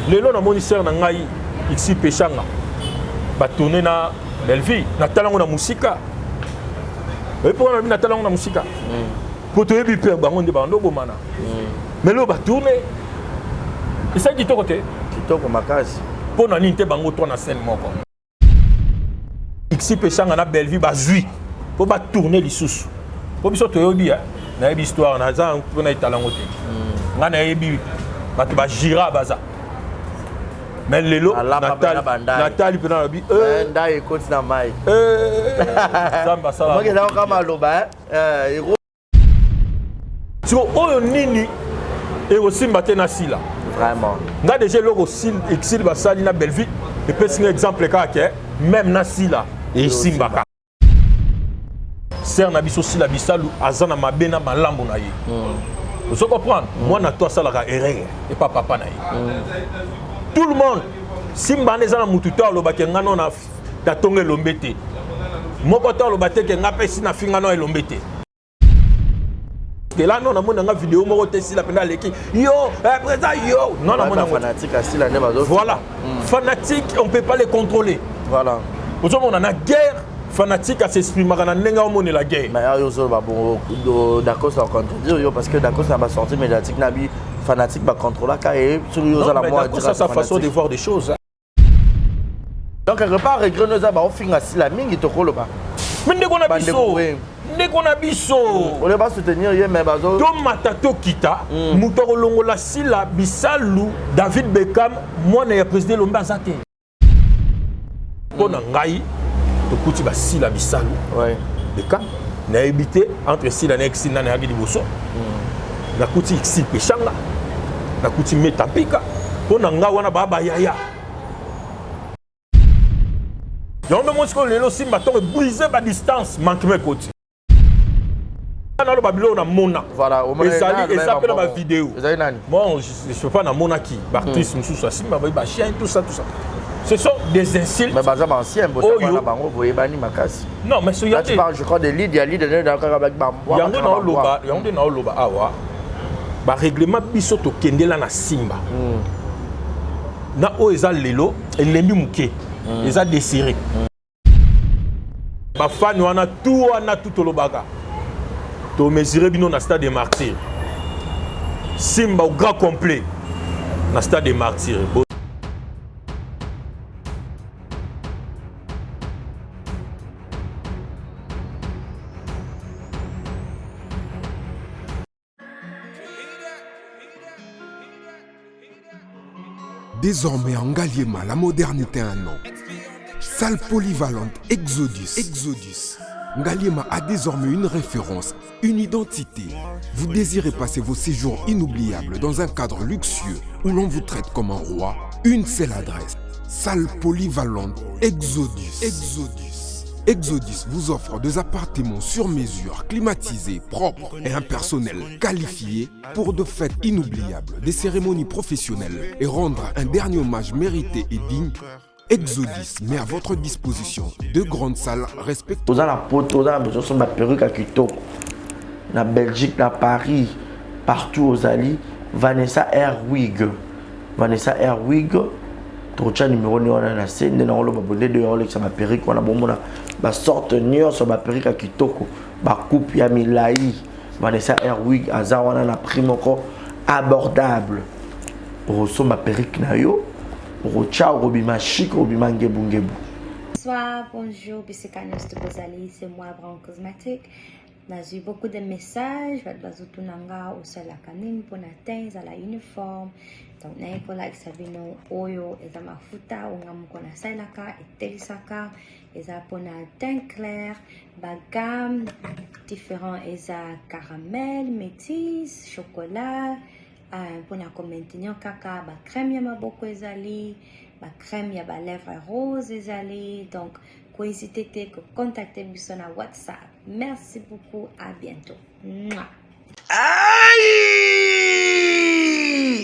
lelo na moni sœur na ngai ici pechanga ba tourner na Belleville na talango na musika et pour na talango na musika pour te yebi pe bango nde bando bomana mais lo ba tourner et ça kitoko makasi pour na ninte bango to na scène moko ici pechanga na Belleville ba zui pour ba tourner lisusu pour biso to yebi na yebi histoire na za pour na talango te nga na yebi ba to ba gira baza. Mais lelo Nathalie pena la bi nda écoute na mai samba sala moi que kama loba tu oyo nini et aussi matin na sila vraiment nga déjà loko sil exil basali na Belleville et peut un exemple ka ke même na sila et simbaka ser na biso sila bisalu azana mabena malambo na ye vous comprendre moi na toi sala ka erreur et pas papa na ye tout le monde simba neza na mututa lobake ngano na tatonge lombete moko to lobate ke ngapesi na finga no elombete que là non na mona nga vidéo moko te sila pena leki yo présent yo non na mona fanatique asila ne bazo voilà fanatique on peut pas les contrôler voilà aujourd'hui on a guerre fanatique à s'exprimer na nenga o mona la guerre mais yo so ba bon d'accord ça contredire yo parce que d'accord ça va sortir médiatique na bi fanatique va contrôler car et sur yo za la moi ça sa façon de voir des choses donc quelque part regret za ba o finga sila mingi to koloba mais ndeko na biso ndeko na biso on ne pas soutenir ye mais bazo to matato kita mutoko longola sila bisalu David Beckham mwana ya président Lomba Zate pona ngai to kuti ba sila bisalu ouais Beckham na habité entre sila na exina na yagi liboso na kuti ici pechanga na kuti metapika pona nga wana baba yaya yondo mosiko lelo simba to briser ba distance manque me côté na lo babilo na mona voilà et ça peut dans ma vidéo bon je sais pas na mona qui actrice mususu simba ba chien tout ça ce sont des insultes mais baza ancien boto na bango boye bani makasi non mais ce tu parles je crois de lead dans avec bambo yango na loba awa ba règlement biso to kendela na simba na o eza lelo elembi muke eza désiré ba fan wana tout lobaka to mesurer bino na stade des martyrs simba au grand complet na stade des martyrs. Désormais en Ngaliema, la modernité a un nom. Salle polyvalente Exodus. Ngaliema a désormais une référence, une identité. Vous désirez passer vos séjours inoubliables dans un cadre luxueux où l'on vous traite comme un roi? Une seule adresse. Salle polyvalente Exodus vous offre des appartements sur mesure, climatisés, propres et un personnel qualifié pour de fêtes inoubliables, des cérémonies professionnelles et rendre un dernier hommage mérité et digne. Exodus met à votre disposition deux grandes salles respectueuses. Vous avez la poteau, vous avez besoin de perruque à Kitoko. Na Belgique, na Paris, partout aux alliés, Vanessa Airwig. Trocha numéro 9 on a la scène, on a le babonné de Rolex sur ma perruque, on a bon ma sorte nior sur ma perruque à Kitoko, ma coupe ya Milai, Vanessa Airwig, Azar on a la prime encore abordable. Rosso ma perruque na yo, Rocha Robima chic, Robima ngebu. Bonsoir, bonjour, Bissekanos de Bozali, c'est moi Brown Cosmétique. J'ai eu beaucoup de messages, Bazutunanga au sol la canine pour atteindre la uniforme. Donc, naiko like sabino oyo eza mafuta ongamuko na salaka etelisaka eza pona teint clair bagam différents eza caramel métis chocolat pona ko maintenir kaka ba crème ya maboko ezali ba crème ya ba lèvres rose ezali donc ko hésiter te ko contacter biso na WhatsApp. Merci beaucoup, à bientôt. Mouah. Aïe!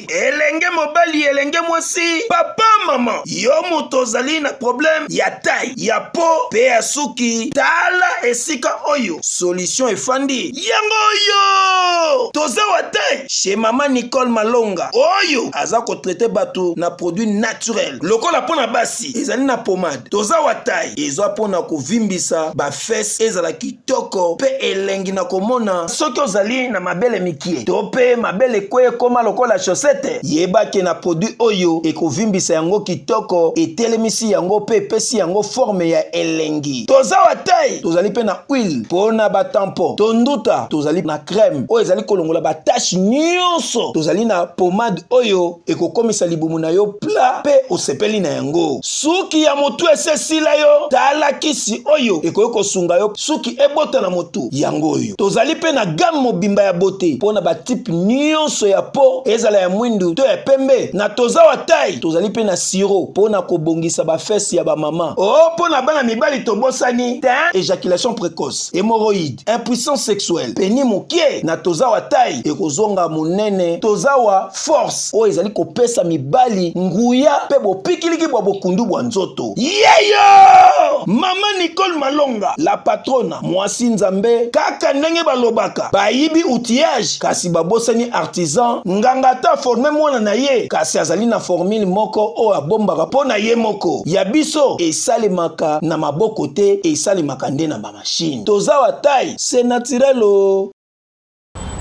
elenge mobali elenge mwasi papa mama yo moto ozali na problème ya taille ya po pe ya suki tala esika oyo solution efandi yango oyo toza wa taille chez mama Nicole Malonga oyo aza ko traiter bato na produit naturel lokola pona basi ezali na pomade toza wa taille ezwa pona kovimbisa ba fesse ezala kitoko pe elengi na komona soki ozali na mabele mikie to pe mabele kweye koma lokola chaussette yebake na produit oyo ekovimbisa yango kitoko etelemisi yango pe epesi yango forme ya elengi toza wa taille tozali pe na huile pona batampo tonduta tozali na crème oyo ezali kolongola batache nyonso tozali na pomade oyo ekokomisa libumu na yo pla pe osepeli na yango suki ya motu esesila yo tala kisi oyo ekoki kosunga yo suki ebota na motu yango oyo tozali pe na gamme mobimba ya bote pona batipe nyonso ya po ezala ya mwindu to ya pembe na toza wa taille tozali pe na siro pona kobongisa bafesi ya bamama pona bana mibali tobosani éjaculation précoce hémorroïde impuissance sexuelle peni mokie na toza wa taille ekozonga monene toza wa force oyo ezali kopesa mibali nguya pe bopikiliki bwa bokundu bwa nzoto yeyo mama Nicole Malonga la patrona mwasi nzambe kaka ndenge balobaka bayibi outillage kasi babosani artisan nganga ta forme mwana na ye kasi azali na formule moko oyo abombaka mpo na ye moko ya biso esalemaka na maboko te esalemaka nde na bamashine toza wa taille c'est naturel.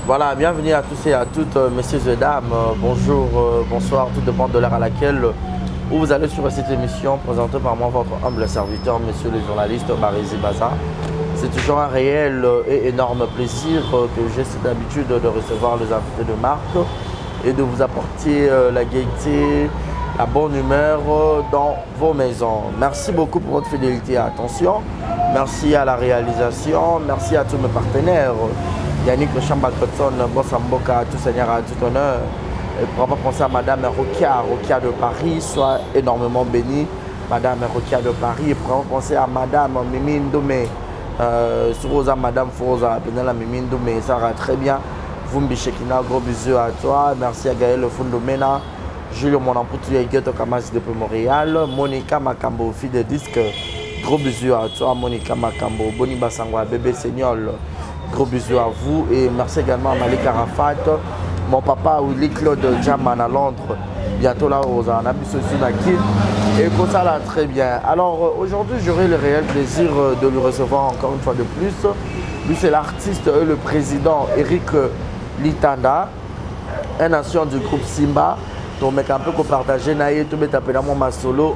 Voilà, bienvenue à tous et à toutes, messieurs et dames. Bonjour, bonsoir, tout dépend de l'heure à laquelle vous allez suivre cette émission présentée par moi, votre humble serviteur, monsieur le journaliste Barizi Baza. C'est toujours un réel et énorme plaisir que j'ai cette habitude de recevoir les invités de marque et de vous apporter la gaieté, la bonne humeur dans vos maisons. Merci beaucoup pour votre fidélité et attention. Merci à la réalisation, merci à tous mes partenaires. Yannick Le Chamba Kotson, Boss Amboka, tout seigneur, à tout honneur. Et pourquoi pas penser à Madame Rokia de Paris, soit énormément bénie. Madame Rokia de Paris. Et pourquoi pas penser à Madame Mimi Ndoumé, Sourosa, Madame Fourosa, Benala Mimi Ndoumé, ça va très bien. Vumbi Shekina, gros bisous à toi. Merci à Gaël Fundomena, Julio Monamputu et Gueto Kamas depuis Montréal. Monica Makambo, fille de disque, gros bisous à toi. Monica Makambo, Boni Basangwa, bébé Seignol. Gros bisous à vous et merci également à Malik Arafat, mon papa Willy Claude Jaman à Londres, bientôt là aux Anabiso Sunakil et comme ça là très bien. Alors aujourd'hui j'aurai le réel plaisir de le recevoir encore une fois de plus. Lui c'est l'artiste et le président Eric Litanda, un ancien du groupe Simba. Donc mec un peu qu'on partageait naïe tout mettre appelé moi ma solo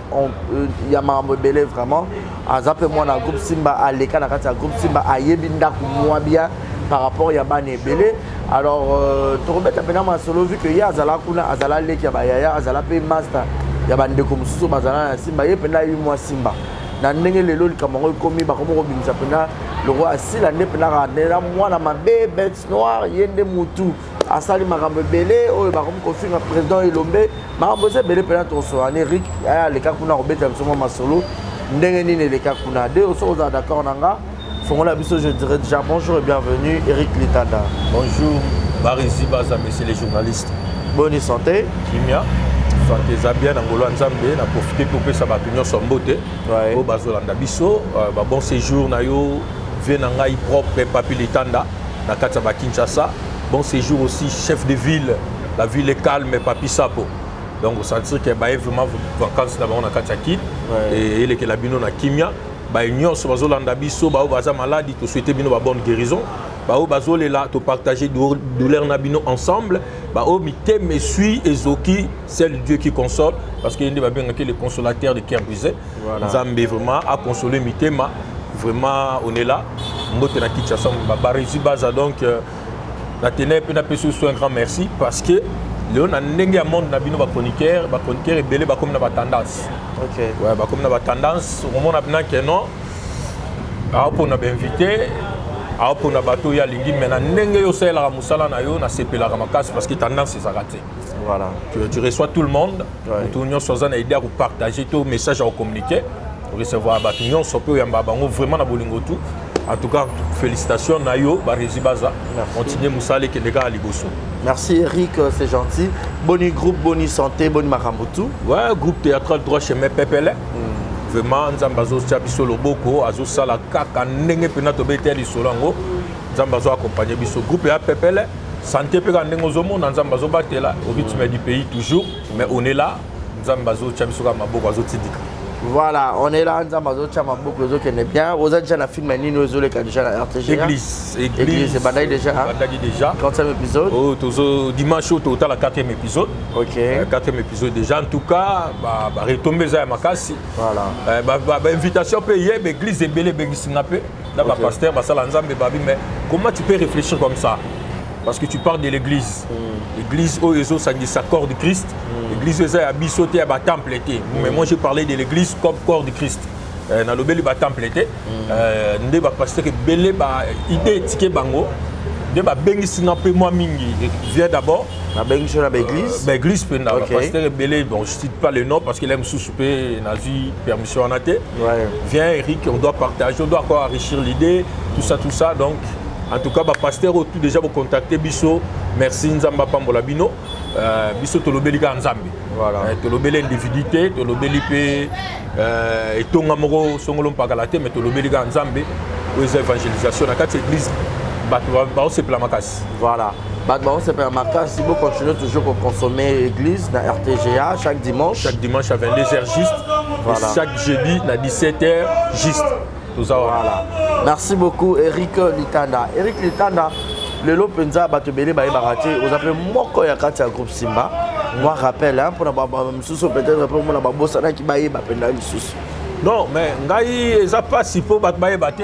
il y a ma belé vraiment azapé moi dans groupe Simba à l'écart dans le groupe Simba à yebinda moi bien par rapport ya bane belé alors tout mettre appelé moi solo vu que ya azala kuna azala leki ya bayaya azala pe master ya bande comme sous bazala Simba yependa moi Simba na ndenge lelo likamongo komi ba komo bimisa pena le roi asila ne pena ra moi na ma bête noire yende mutu asali makambo belé oyo ba komi kofinga président Elombe makambo se belé pena to so Eric aya leka kuna robeta msomo masolo ndenge nini leka kuna de so za d'accord nanga fongola biso je dirais déjà bonjour et bienvenue Eric Litanda. Bonjour Barizi Baza, messieurs les journalistes. Bonne santé. Kimia. Santé Zabia Nangolo Nzambe na profiter pour que ça va tenir son beauté. Au bazolanda biso bon séjour na yo venanga propre Papi Litanda na kati ba Kinshasa. Bon séjour aussi chef de ville, la ville est calme Papi Sapo. Donc vous sentez que bah vraiment vacances d'abord na kati Kid et il est que la bino na Kimia ba union sur bazolanda biso ba baza maladie to souhaiter bino ba bonne guérison. Bah au bazole là to partager douleur na bino ensemble bah au mité me suit ezoki c'est le Dieu qui console parce qu'il va bien que le consolateur de cœur brisé Nzambe vraiment a consolé mitema vraiment on est là mbote na Kinshasa Barizi Baza donc la tenue pe na peso un grand merci parce que Léon a ndenge monde na bino ba chroniqueur et belé ba comme na ba tendance OK ouais ba comme na ba tendance au moment na que non a pour na invité a pour na bato ya lingi mais na ndenge yo sala la musala na yo na sepela makasi parce que tendance c'est raté voilà tu reçois tout le monde tout union soit na idée à partager tout message à communiquer recevoir bato nyonso pe yamba bango vraiment na bolingo tout. En tout cas, félicitations Nayo, Barési Baza. Continuez Moussale qui est déjà à Liboso. Merci Eric, c'est gentil. Boni groupe, boni santé, boni Makambutu. Ouais, groupe théâtral droit chemin Pepele. Vraiment, Nzambazo Tchabiso Loboko, Azo Sala Kaka, Nenge Penato Beteli Solango. Nzambazo accompagné Biso. Groupe Pepele, santé Pega Nengozomo, Nzambazo Batela, au rythme du pays toujours. Mais on est là, Nzambazo Tchabiso Maboko, Azo Tidika. Voilà, on est là, Nzambazo Tchamaboko, les autres qui est bien. Vous avez déjà la film Nino Zole qui a déjà la RTG. Église, c'est Bandai déjà. Bandai déjà. 40e épisode. Oh, dimanche, au total, la 4e épisode. Ok. 4e épisode déjà. En tout cas, retomber ça à Makassi. Voilà. Invitation payée, l'église est belle, Bégissinapé. Là, le pasteur, mais comment tu peux réfléchir comme ça? Parce que tu parles de l'église. L'église, où ils ont ça corps de Christ. L'église, ils ont bisauté à temple. Mais moi, je parlais de l'église comme corps de Christ. Dans le bel temple, nous avons pasteur qui belé idée de bango. Nous avons bengi peu moi mingi. Viens d'abord. La bengi sur l'église. L'église, pasteur belé. Bon, je ne cite pas le nom parce qu'il aime sous-souper, nazi, permission en athée. Viens, Eric, on doit partager, on doit encore enrichir l'idée, tout ça. Donc, en tout cas, le pasteur a tout déjà vous contacter Bisso. Merci Nzamba Pambola Bino. Bisso Tolobeli Nzambi. Voilà. Tolobeli individualité, Tolobeli pe et Tongamoro Songolom Pagalate, mais Tolobeli Nzambi. Où est l'évangélisation? Dans cette église, c'est Plamakas. Voilà. C'est Plamakas. Si vous continuez toujours à consommer l'église dans RTGA chaque dimanche. Chaque dimanche à 22h juste. Voilà. Et chaque jeudi à 17h juste. Voilà. Merci beaucoup Eric Litanda. Eric Litanda, le lot penza batebele baye baraté. Vous appelez moko ya kati ya groupe Simba. Moi rappelle hein pour na baba msusu peut-être pour na babosa na ki baye bapenda lisusu. Non mais ngai eza pas si po bat baye baté.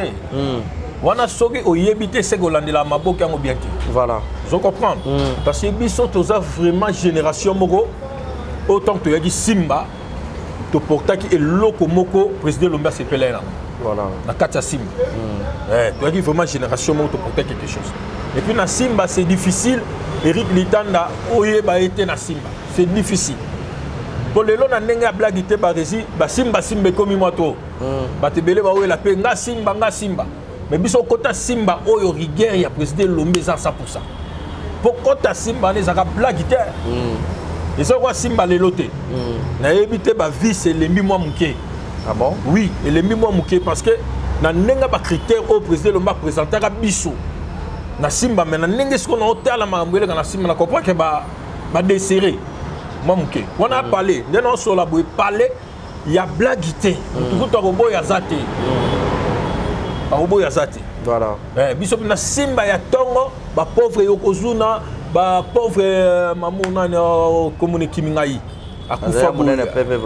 Wana soki oyebité c'est golandela maboka ngo bien. Voilà. Je comprends. Parce que biso toza vraiment génération moko autant que tu Simba to portaki et loko moko président Lomba s'appelle là. Voilà. La Katia Simba. Tu as dit vraiment génération pour porter quelque chose. Et puis na Simba c'est difficile. Eric Litanda oyeba été na Simba. C'est difficile. Pour les gens qui ont blagué par ici, Simba comme moi to. Batebele ba oye la pe nga Simba. Mais biso kota Simba oyo rigueur ya président Lombe za 100%. Pour kota Simba les a blagué. Et ça quoi Simba les loté. Na éviter ba vie c'est les mi moi muké. Ah bon? Oui, et les mimo mouké parce que na nenga ba critère au président Lomba présenter à biso. Na Simba mais na nenga ce qu'on a hôtel à Mambele na Simba na comprend que ba desserrer. Moi mouké. On a parlé, non sur la boue parler, il y a blaguité. Tout to robo ya zate. Robo ya zate. Voilà. Biso na Simba ya tongo ba pauvre yokozuna, ba pauvre mamuna commune kimingai.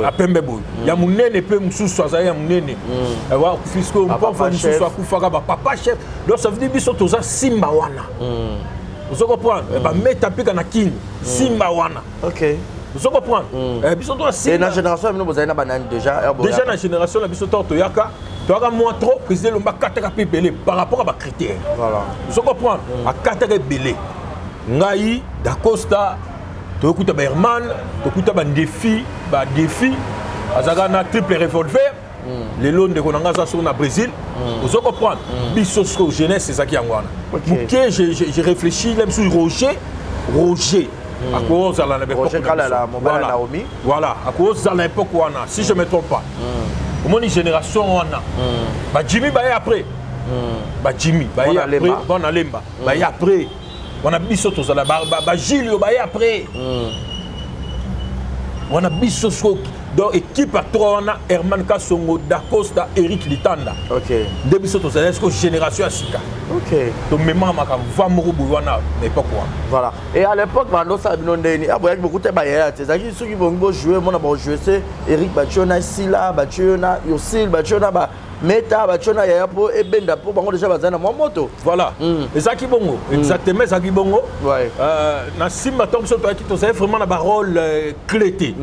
Apembe boy. Ya munene pe mususu aza ya munene. Wa fisco pauvre mususu akufaka ba papa chef. Donc ça veut dire biso toza Simba wana. Vous comprenez? Ba meta pika na kin Simba wana. OK. Vous comprenez? Biso toza Simba. Et na génération nous vous avez na banane déjà. Déjà na génération la biso to yaka. Tu as moins trop président Lomba kataka pe belé par rapport à ba critères. Voilà. Vous comprenez? A kataka belé. Ngai da Costa tu écoutes Herman, tu écoutes un défi, azaka na triple revolver, les lots de Konanga sont au Brésil. Vous comprenez? Bisosco jeunesse c'est ça qui est en Ghana. Ok, j'ai réfléchi même sur Roger. À cause de l'époque. Voilà, à cause de l'époque si je ne me trompe pas. Comment une génération on a? Bah Jimmy bah après. Bah Jimmy bah après. Bon Alemba. Bah après. On a biso to zala ba Gilio ba après. On a biso donc équipe à 3 on a Herman Kasongo Da Costa Eric Litanda. OK. De biso to zala est-ce génération Asika. OK. Donc même maka va moko wana mais pas quoi. Voilà. Et à l'époque bando ça binondeni ah boya beaucoup te bayaya te zaki ceux qui vont jouer mon ba jouer c'est Eric Bachona Sila Bachona Yosil Bachona ba Meta Bachona ya po e benda po bango déjà bazana mo moto. Voilà. Et ça qui bongo exactement ça qui bongo. Ouais. Na Simba Tom so to qui to c'est vraiment na rôle clé té.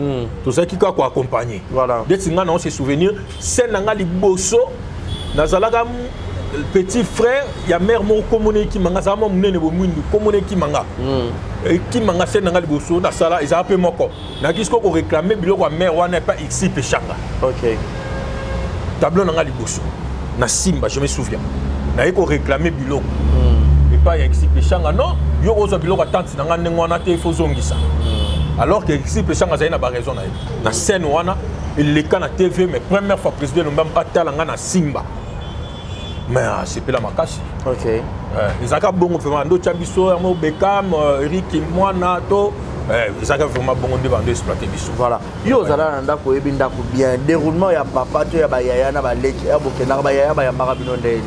To ça qui quoi accompagner. Voilà. Des singa non se souvenir c'est nanga liboso na zalaka petit frère ya mère mo commune qui manga za mo munene bo mwindu commune qui manga. Qui manga c'est nanga liboso na sala ils a peu moko. Na kisko ko réclamer biloko mère wana pas ici pe changa. OK. tableau nanga liboso na simba je me souviens na yeko réclamer biloko et pas exipe changa non yo ozo biloko tante nanga nengwana te faut zongisa alors que exipe changa za na ba raison na scène wana il les na TV mais première fois président Lumba atala nga na simba mais c'est pas la makasi. OK. Ils ont bon vraiment ndo chabiso ya mo Beckham Eric Mwana to ils ont vraiment bon de vendre exploiter biso. Voilà. Yo zala nda ko ebinda ko bien déroulement ya papa to ya ba yaya na ba leki ya bokena ba yaya ba ya mara bino ndeni.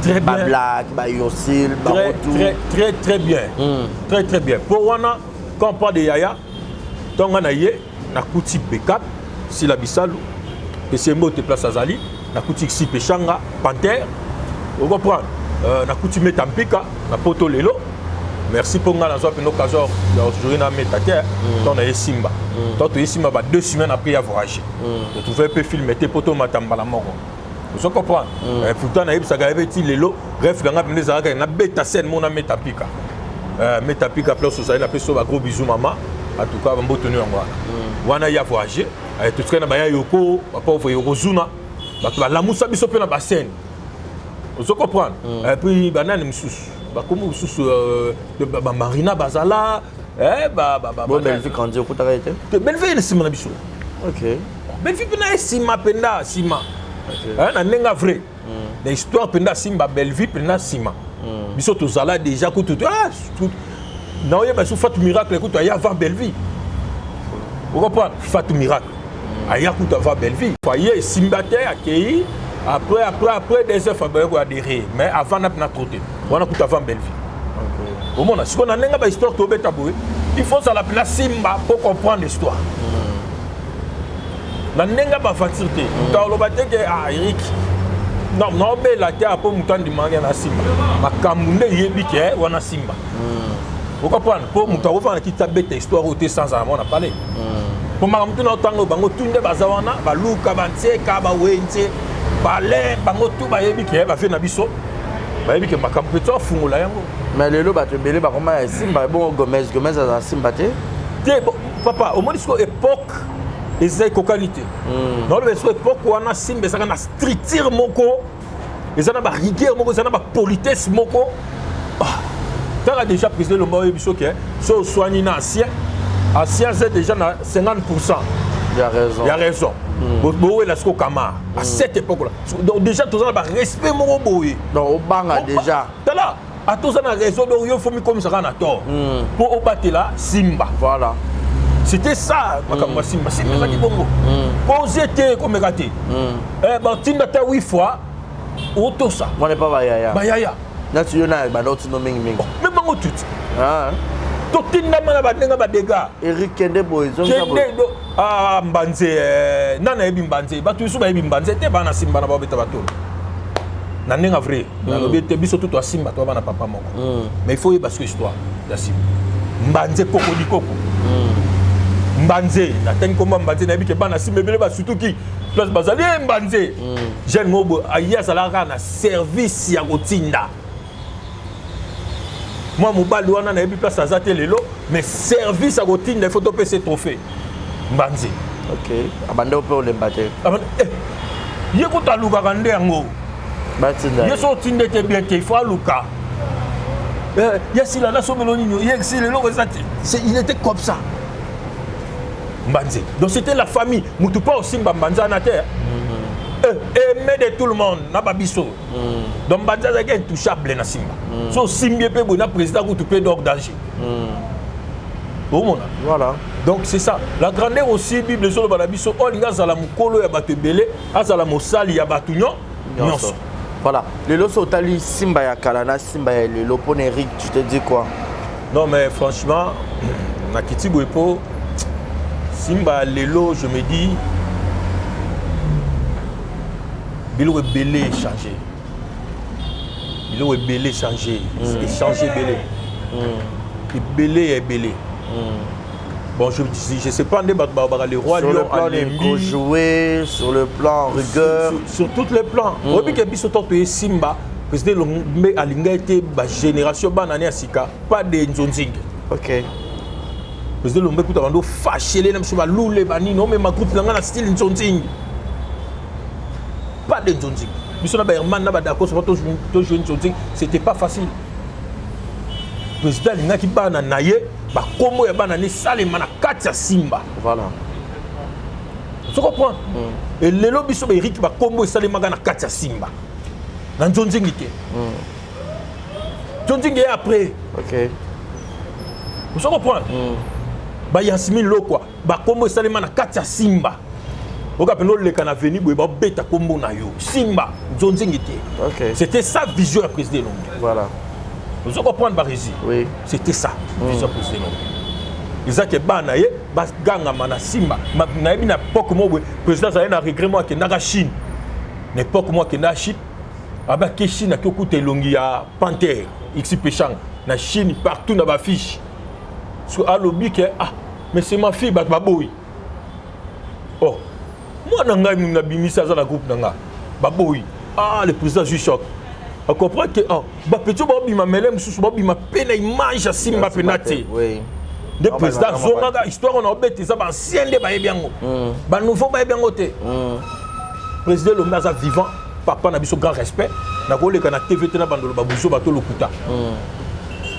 Très bien. Ba black ba yosil ba retour. Très bien. Très bien. Pour wana quand on parle de yaya tonga na ye na kuti Beckham si la bisalu que c'est mot te place azali na kuti si pechanga Panther. Vous comprenez? Na coutume tampika na poto lelo. Merci pour nga na zo peno kazo aujourd'hui na metake ton na simba. Toi tu simba ba 2 semaines après avoir voyagé. Tu trouvais peu film était poto matambala moko. Vous comprenez? Pourtant na ibsa ga ti lelo ref nga pene za na beta scène mona metapika. Metapika plus ça na peso ba gros bisous maman. En tout cas mbo tenu ngwa. Wana ya voyagé. Tu traînes ba ya yoko ba pauvre yorozuna. Ba la musa biso pe na ba scène. Vous comprenez? Et puis, banane moussous. Comme moussous de Marina Bazala. Belle-Vie quand dit au coup arrêté. Belle-Vie est sima biso. OK. Belle-Vie pena sima penda sima. Na nenga vrai. L'histoire penda simba Belle-Vie penda sima. Biso to zala déjà ko tout na oye ba sou Fatou Miracle écoute ya voir Belle-Vie. Vous comprenez? Fatou Miracle. Aya ko voir Belle-Vie. Foyer simba terre accueilli. Après des heures, il faut adhérer. Mais avant, on a trotté. On a tout avant Belle-Vie. Au moins, si on a une histoire, il faut ça l'appeler Simba pour comprendre l'histoire. On a une facilité. Quand on a dit que Eric, non, mais la terre pour mouton de manger na Simba. Ma Kamoune yebike on a Simba. Vous comprenez? Pour mouton on a quitté bête histoire au sans avant on a parlé. Pour ma mouton on tango bango tunde bazawana, baluka bantie kaba wentie. Balé bango tout ba yebi ke ba fait na biso ba yebi ke makambo peto fungola yango mais lelo ba te belé ba comment simba bon Gomez à simba te papa au moins époque ezai kokalité non le époque wana simba ça na structure moko ezana ba rigueur moko ezana ba politesse moko t'as déjà président le mot biso ke so soigné na ancien c'est déjà na 50%. Il y a raison. Boé la sko kama à cette époque-là. Donc déjà tous on a respect mon boé. Non, au banga déjà. T'as là. À tous on a raison donc il faut me comme ça na tort. Pour au battre là Simba. Voilà. C'était ça comme Simba. Simba ça qui bongo. Posé te comme raté. Ben tinda ta 8 fois. Auto ça. On n'est pas bayaya. Bayaya. Là tu en as ba d'autres nomming. Mais bango tout. Ah. To tinda mana ba denga ba dega. Eric Kende boy zone ça. Mbanze nana yebi mbanze batu biso ba yebi mbanze te bana simba na ba beta bato na nenga vrai na lobi te biso tout simba to bana papa moko mais il faut y parce que histoire ya simba mbanze koko di koko mbanze na ten komba mbanze na yebi ke bana simba bele ba surtout ki place bazali mbanze jeune mobo aya salaka na service ya kotinda moi mobali wana na yebi place azate lelo mais service ya kotinda il faut to pese trophée Mbanze. OK. Abande au peu l'embate. Yeko ta luka kande yango. Batinda. Yeso tinde te bien te faut luka. Yesi la so meloni nyo, yesi le loko zati. Il était comme ça. Mbanze. Donc c'était la famille. Mutu pas aussi Mbanza na terre. Aimé de tout le monde na babiso. Donc Mbanza est intouchable na Simba. So Simbi pe bona président ko tu peux donc danger. Voilà. Donc c'est ça. La grandeur aussi, Bible sur le balabiso, on y a zala mukolo ya batu belé, azala mosali ya batu nyonso. Voilà. Lelo sotali simba ya kalana simba ya lelo pone Eric, tu te dis quoi? Non mais franchement, na kiti boepo simba lelo, je me dis bilo est belé changé. Bilo est belé changé, changé belé. Et belé est belé. Bon, je sais pas, les rois sur le plan de jouer, sur le plan rigueur, sur tous les plans. On dit que Bisoto Simba, président Lombe Alinga était la génération banane à Sika, pas de Nzonzing. OK. Président Lombe écoute avant de fâcher les noms sur ma loule bani non mais ma groupe dans la style Nzonzing. pas de Nzonzi. Biso na ba herman na ba d'accord sur to jouer Nzonzi, c'était pas facile. Président linga ki bana naye ba kombo ya bana ni salema na kati ya Simba. Voilà. Tu comprends? Et lelo biso ba Eric ba kombo salema na kati ya Simba. Na Nzonzi ngite. Nzonzi ngi après. OK. Tu comprends? Ba Yasmine Lokwa ba kombo salema na kati ya Simba. Oka peno le kana veni boy ba beta kombo na yo. Simba Nzonzi ngite. OK. C'était sa vision à président Longue. Voilà. Vous comprenez Barési? Oui. C'était ça, vision président. Ils ont que banaye, bas ganga mana Simba. Na yebi na poko mo président ça na regret moi que na Chine. N'époque moi que na Chine. Aba ke Chine ki okuta elongi ya Panther, XP Chang na Chine partout na ba fiche. So alobi que ah mais c'est ma fille ba boy. Oh. Moi na ngai na bimisa za na groupe na nga. Ba boy. Ah le président du choc. On comprend que bah petit Bobby m'a mêlé monsieur Bobby m'a peine image à Simba penate. Oui. Le président zonga histoire on a obété ça ancien de ba ebiango. Ba nouveau ba ebiango te. Président le maza vivant papa na biso grand respect na ko le kana TV na bandolo ba buzo ba to lokuta.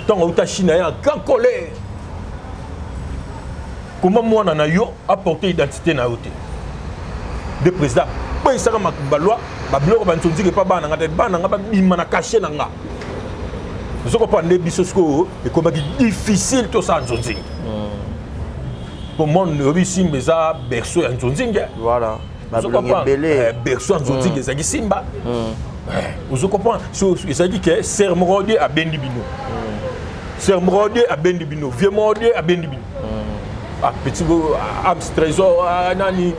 Tant uta Chine ya grand colère. Comment moi na yo apporter identité na yote. Le président pas ça ma balwa ba biloko ba ntonzi ke pa bana ngata bana ngaba bima na caché na nga. Vous comprenez biso sko et comme difficile tout ça ntonzi. Pour moi no Simba za berceau ntonzi. Voilà. Ba belé berceau ntonzi ke zaki Simba. Vous comprenez ça dit que sermorodier a bendi bino. Sermorodier a bendi bino, vieux morodier a bendi bino. Ah, petit Abs Trésor, Nani,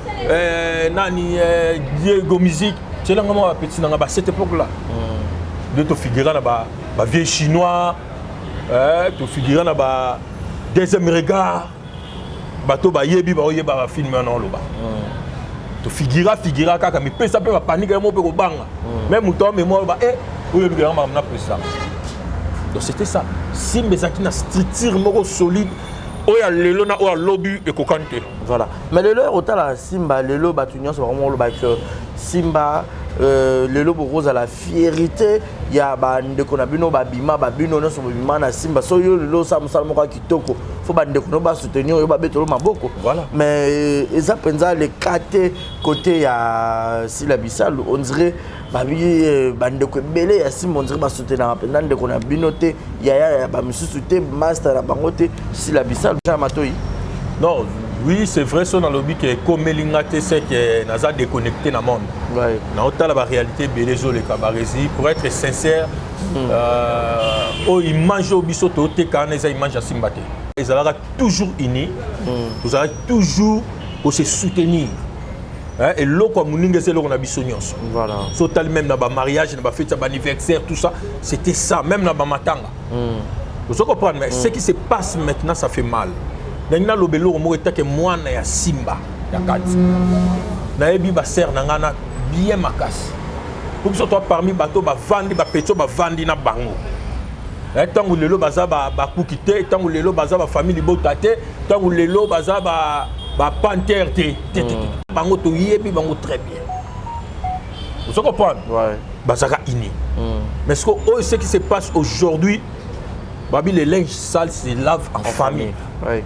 Diego Musique. C'est là que petit à cette époque-là. De te figurer là-bas, vieux chinois, te figurer là-bas, deuxième regard, bateau yebi ba film non là-bas. Te figurer kaka mais peut ça peut panique mo peut banga. Même mouton mais moi eh oui le grand m'a pris ça. Donc c'était ça. Si mes acquis na structure moko solide. Oya lelo na oya lobby et kokante. Voilà. Mais lelo autant la Simba lelo batunion c'est vraiment le bac Simba lelo rose à la fierté il y a ba ndeko na bino ba bima ba bino no so bima na Simba so yo lelo ça musalmo ka kitoko faut ba ndeko no ba soutenir yo ba betolo maboko. Voilà. Mais ça penza les côté ya Sila Bissal on dirait babi bandeko belé ya Simba on dirait ba soutenir pendant ndeko na binote ya ba mususu master na bangote Sila Bissal Matoi. Non, oui, c'est vrai, son lobby que comme Melingate c'est que naza déconnecté dans le monde. Ouais. Dans la réalité, Bélézo les Kabaresi, pour être sincère, ils mangent au bisoto, ils mangent à Simbate. Ils seront toujours unis, ils seront toujours pour se soutenir. Et l'eau comme nous c'est l'eau qu'on a bisognos. Voilà. Sautal même dans le mariage, dans la fête, dans l'anniversaire, tout ça, c'était ça, même dans le matanga. Vous comprenez, mais ce qui se passe maintenant, ça fait mal. Nana lobelo mo etake mwana ya Simba ya kati. Na ebi ba ser na ngana bien makasi. Pour que soit parmi bateau ba vandi ba petio ba vandi na bango. Tangu lelo baza ba kukite, tangu lelo baza ba famille botate, tangu lelo baza ba Panther te. Bango to yebi bango très bien. Vous comprenez? Ouais. Bazaka ini. Mais ce qui se passe aujourd'hui, babi les linges sales se lavent en famille. Ouais.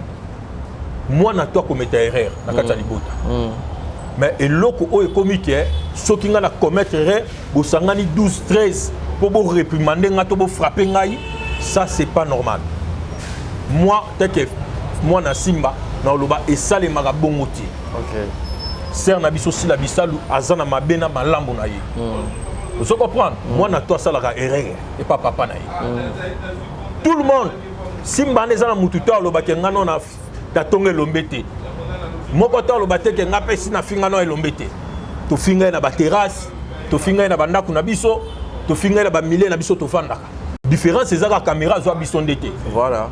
Moi na toi commettre erreur na kati libota. Mais eloko o ekomique soki nga na commettre erreur bo sangani 12 13 pour bo réprimander nga to bo frapper ngai, ça c'est pas normal. Moi tel que moi na Simba na loba esale maka bongoti. OK. Ser na biso Sila Bissal azana mabena malambo na ye. Vous comprenez? Moi na toi ça la erreur et pas papa na ye. Tout le monde Simba nezana mututa loba ke nga non na tatonge lombete. Moko to lobate ke nga pesi na finga no elombete. To finga na ba terrasse, to finga na banda kuna biso, to finga na ba milé na biso to fandaka. Différence c'est ça caméra zo biso ndete. Voilà.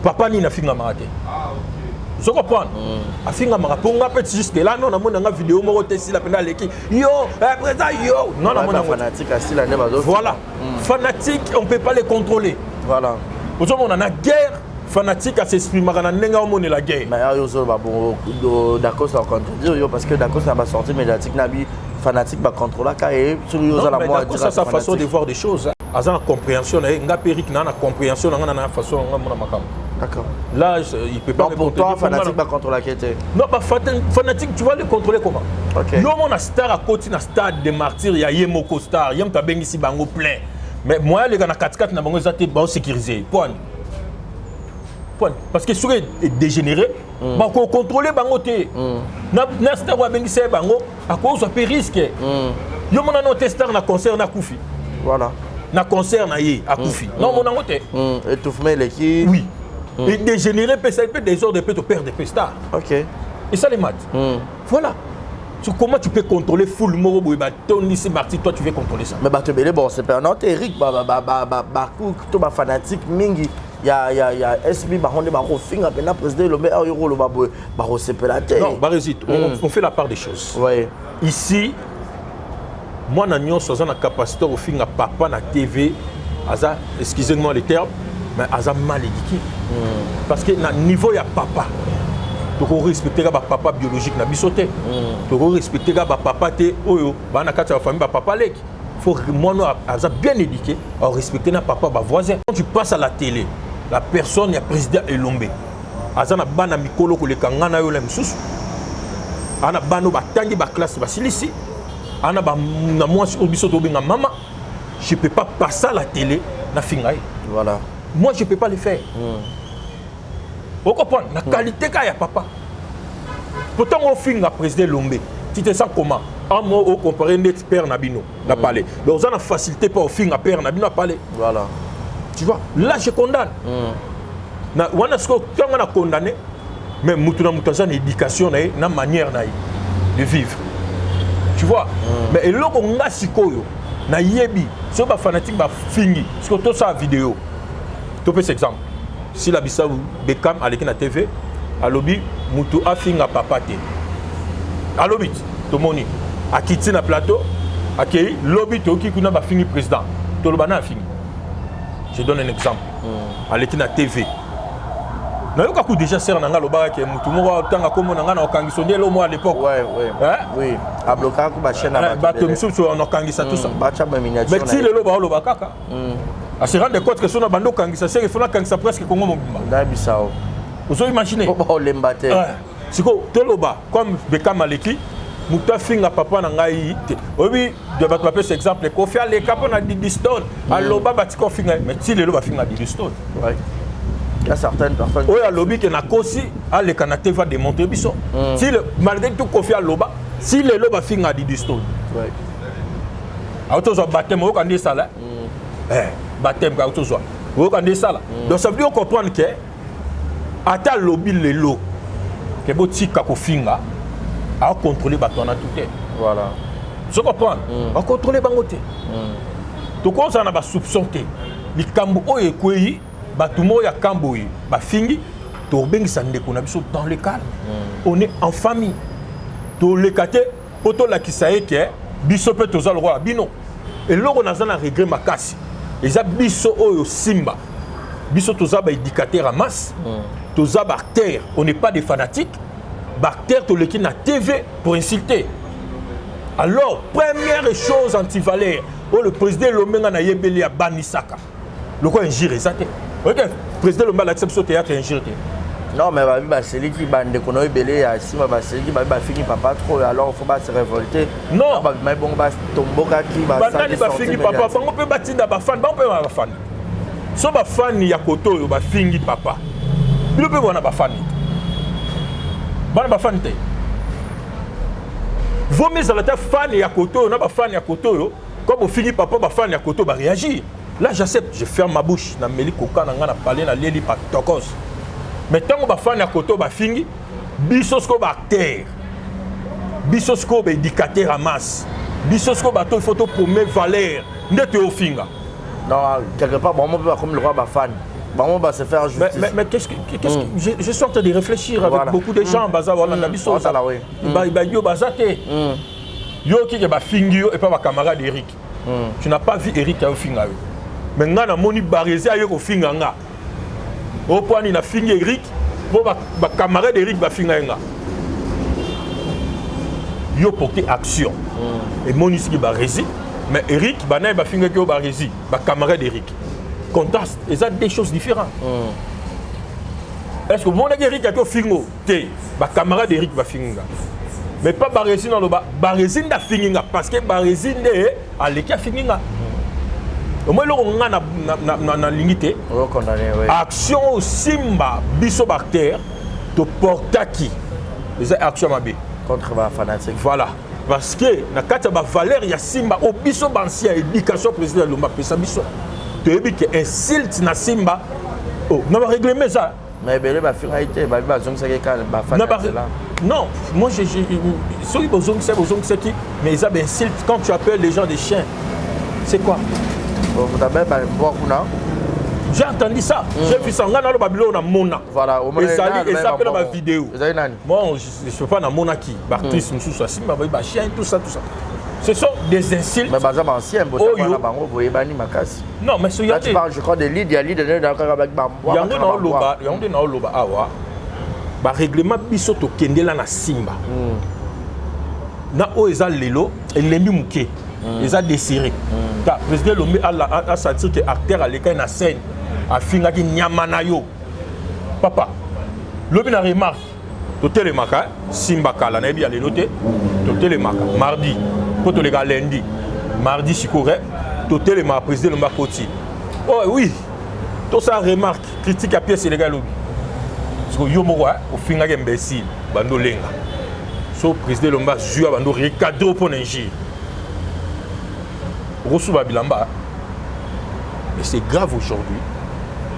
Papa ni na finga marate. Vous comprenez? A finga mara ponga petit jusque là non na mona nga vidéo moko te Sila pena leki. Yo, présent yo. Non na mona fanatique à Sila ne bazo. Voilà. Fanatique, on peut pas les contrôler. Voilà. Aujourd'hui on a guerre fanatique à s'exprimer dans la guerre. Mais d'accord, ça contredire parce que d'accord, ça va sortir médiatique nabi fanatique va contrôler et sur la moi ça sa façon de voir des choses. Aza na compréhension nga Eric na compréhension na façon nga makam. D'accord. Là il peut pas me pour toi fanatique va contrôler qui était. Non pas fanatique tu vas le contrôler comment? OK. Yo mon star à côté na stade de martyrs ya Yemoko star yem ta bengi si bango plein. Mais moi les gars na 4-4 na bango zate ba sécurisé. Point. Parce que sur est dégénéré, bah qu'on contrôler bango té. Na star wa bengi se bango à cause ça peut risque. Yo mon no testar na concert na Koufi. Voilà. Na concert na yé à Koufi. Non mon nango té. Étouffement l'équipe. Oui. Et dégénéré peut ça peut des ordres peut te perdre des stars. OK. Et ça les maths. Voilà. Sur comment tu peux contrôler full moro boiba Tony c'est Marty toi tu veux contrôler ça. Mais bah te belé bon c'est pas non Eric tout ba fanatique mingi. Il y a SB Baronde Baro Finga, ben président le meilleur euro le Baro Sepelate. Non, Barésit, on fait la part des choses. Oui. Ici, moi n'ai pas la capacité au Finga papa na TV, aza excusez-moi le terme, mais aza mal éduqué. Parce que na niveau il y a papa. Tu dois respecter le papa biologique na bisoté. Tu dois respecter le papa té oyo, ba na kati famille papa lek. Faut moi aza bien éduqué, à respecter na papa ba voisin. Quand tu passes à la télé, la personne, il y a président Elombe. Azana bana mikolo ko le kangana yo la misusu. Ana bano batangi ba classe ba silisi. Ana ba na moi obiso to benga mama. Je peux pas passer à la télé na fingaï. Voilà. Moi je peux pas le faire. Vous comprenez la qualité ka ya papa. Pourtant on finga président Elombe. Tu te sens comment? À moi au comparer net père Nabino n'a parlé. Donc on a facilité pas au finga père Nabino a parlé. Voilà. Tu vois, là je condamne. On a condamné, mais nous avons une éducation, une manière de vivre. Tu vois, mais là, on a si quoi, na yebi, si on est fanatique, on fini. Parce que tout ça vidéo. Tu peux exemple. Si la bissa Beckham à l'équipe na TV, à lobby, mutu a fini à papa té. À lobby, tout le monde. À quitter na plateau, à qui lobby, tout qui kuna ba fini président. Tout le monde a fini. Je donne un exemple. À l'équipe na TV. Na yoka ku déjà ser nanga lobaka ke mutu moko tanga komo nanga na okangisonde lo mo à l'époque. Oui. A bloquer ku ba chaîne na bato misusu on okangisa tout ça. Ba cha ba miniature. Mais si le loba lobaka ka. A se rendre compte que sona bando kangisa c'est il faut kangisa presque Congo mobimba. Da bisao. Vous avez imaginé? Ko lembate. Siko to loba comme Beckham Aleki muta finga papa na ngai te. Obi de bato appeler cet exemple Kofi ale kapo na Didi Stone. Aloba batiko finga mais si le loba finga Didi Stone. Ouais. Il y a certaines personnes. Oui, le lobby qui na kosi, le Canada va démontrer biso. Si malgré tout Kofi Aloba, si le loba finga Didi Stone. Ouais. Auto zo baptême au kan ça là. Baptême ka auto zo. Au kan ça là. Donc ça veut dire comprendre que ata lobby le lo que botika ko finga a contrôler bato na tout est. Voilà. Je comprends. A contrôler bangote. To ko ça na ba soupçon té. Likambo oye kwei Batumo ya Kamboui, Bafingi, Torbeng Sandeko Nabiso dans le calme. On est en famille. Tout le kate, poto la kisaeke, biso pe toza le roi bino. Et là on a un regret makasi. Les biso oyo simba. Biso toza ba éducateur à masse. Toza barter, on n'est pas des fanatiques. Barter to le qui na TV pour insulter. Alors, première chose anti-valère, le président Lomenga na yebeli a banisaka. Le quoi injure ça te. OK, président Lomba l'accepte au théâtre injure. Non mais bah c'est lui qui bande qu'on a belé à Sima bah c'est lui qui bah fini papa trop alors il faut pas se révolter. Non, mais bon bah tomboka qui bah ça qui fini papa, on peut batinda ba fan, on peut ba fan. So ba fan ya koto yo ba fingi papa. Il peut voir na ba fan. Ba fan te. Vaut mieux à la fan ya koto, na ba fan ya koto yo, comme au fini papa ba fan ya koto ba réagir. Là, j'accepte, je ferme ma bouche. Na meli koka na ngana parler na leli pa tokos. Mais tant que ba fan ya koto ba fingi, bisosko ba acteur. Bisosko ba éducateur à masse. Bisosko ba to photo pour mes valeurs. Ndete au finga. Non, quelque part bon on peut pas comme le roi ba fan. Bon on va se faire justice. Mais qu'est-ce que je suis en train de réfléchir avec beaucoup de gens baza wala na biso. Ba yo bazate. Yo ki ba fingi yo et pas ma camarade Eric. Tu n'as pas vu Eric à finga. Mais nga na moni barézé ayo ko finga nga. Au point ni na fingi Eric, pour ba camarade Eric ba finga nga. Yo porter action. et monisiki ba rési mais Eric bana ba finga ki ba rési ba camarade d'Eric contraste et ça deux choses différentes est-ce que mon Eric a to fingo té ba camarade d'Eric ba finga mais pas ba rési dans le ba rési nda finga parce que ba rési ndé aleki a finga au moins on a limité action simba biso bactère to portaki les actions mabé contre ba fanatique voilà parce que na kata ba valeur ya simba au biso ancien éducation président Lomba pesa biso to yebi que insulte na simba oh na ba régler ça mais belé ba finalité ba zong ça ba fanatique là non moi je celui bozong c'est qui mais ils ont insulte quand tu appelles les gens des chiens c'est quoi j'ai entendu ça. J'ai vu ça. On a le Babylone dans Mona. Voilà. Et ça fait dans ma vidéo. Moi, je ne sais pas dans Mona qui. L'actrice nous soucie. Chien, tout ça. Ce sont des insultes. Mais c'est ancien. Non, mais c'est là tu parles, je crois, des leads. Il y a des leads avec Bamboa. Il y a un dans Loba. Ah ouais. Règlement bisoto kendela na Simba. Na oeza lelo et l'emi mouké. Ils ont désiré. Le président Lomé a senti que l'acteur a l'école na scène a fini qui nyamanayo. Papa, Lomé na remarque. Totel maka Simba kala na bi aller noter. Totel maka mardi, poto les gars lundi. Mardi sikore, totel maka président Lomba Koti. Oh oui. Tout ça remarque critique à pièce les gars Lomé. Parce que yo moko au fini que imbécile bando lenga. So président Lomba joue bando recadrer pour n'ingir. Mais c'est grave aujourd'hui.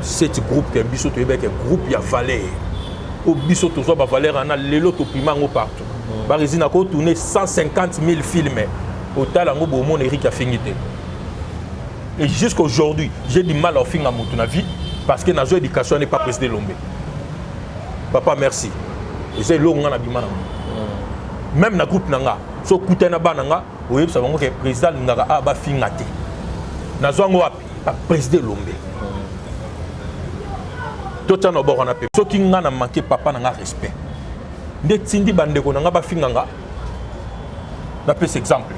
Cet groupe qui est un groupe qui a valeur. Au biso to ba valeur ana lelo to pimango partout. Ba resina ko tourner 150 000 films. Au talango bo mon Eric a fini. Et jusqu'aujourd'hui, j'ai du mal à finir mon vie parce que notre éducation n'est pas président Lombe. Papa merci. Et c'est longa na bimana. Même na groupe nanga, so kutena bananga oui, ça va que le président n'a pas fini. N'a pas président Lombe. Tout le monde a fait. Ceux qui ont manqué papa n'a pas respect. Les Tindi Bandeko n'a pas fini. On a fait cet exemple.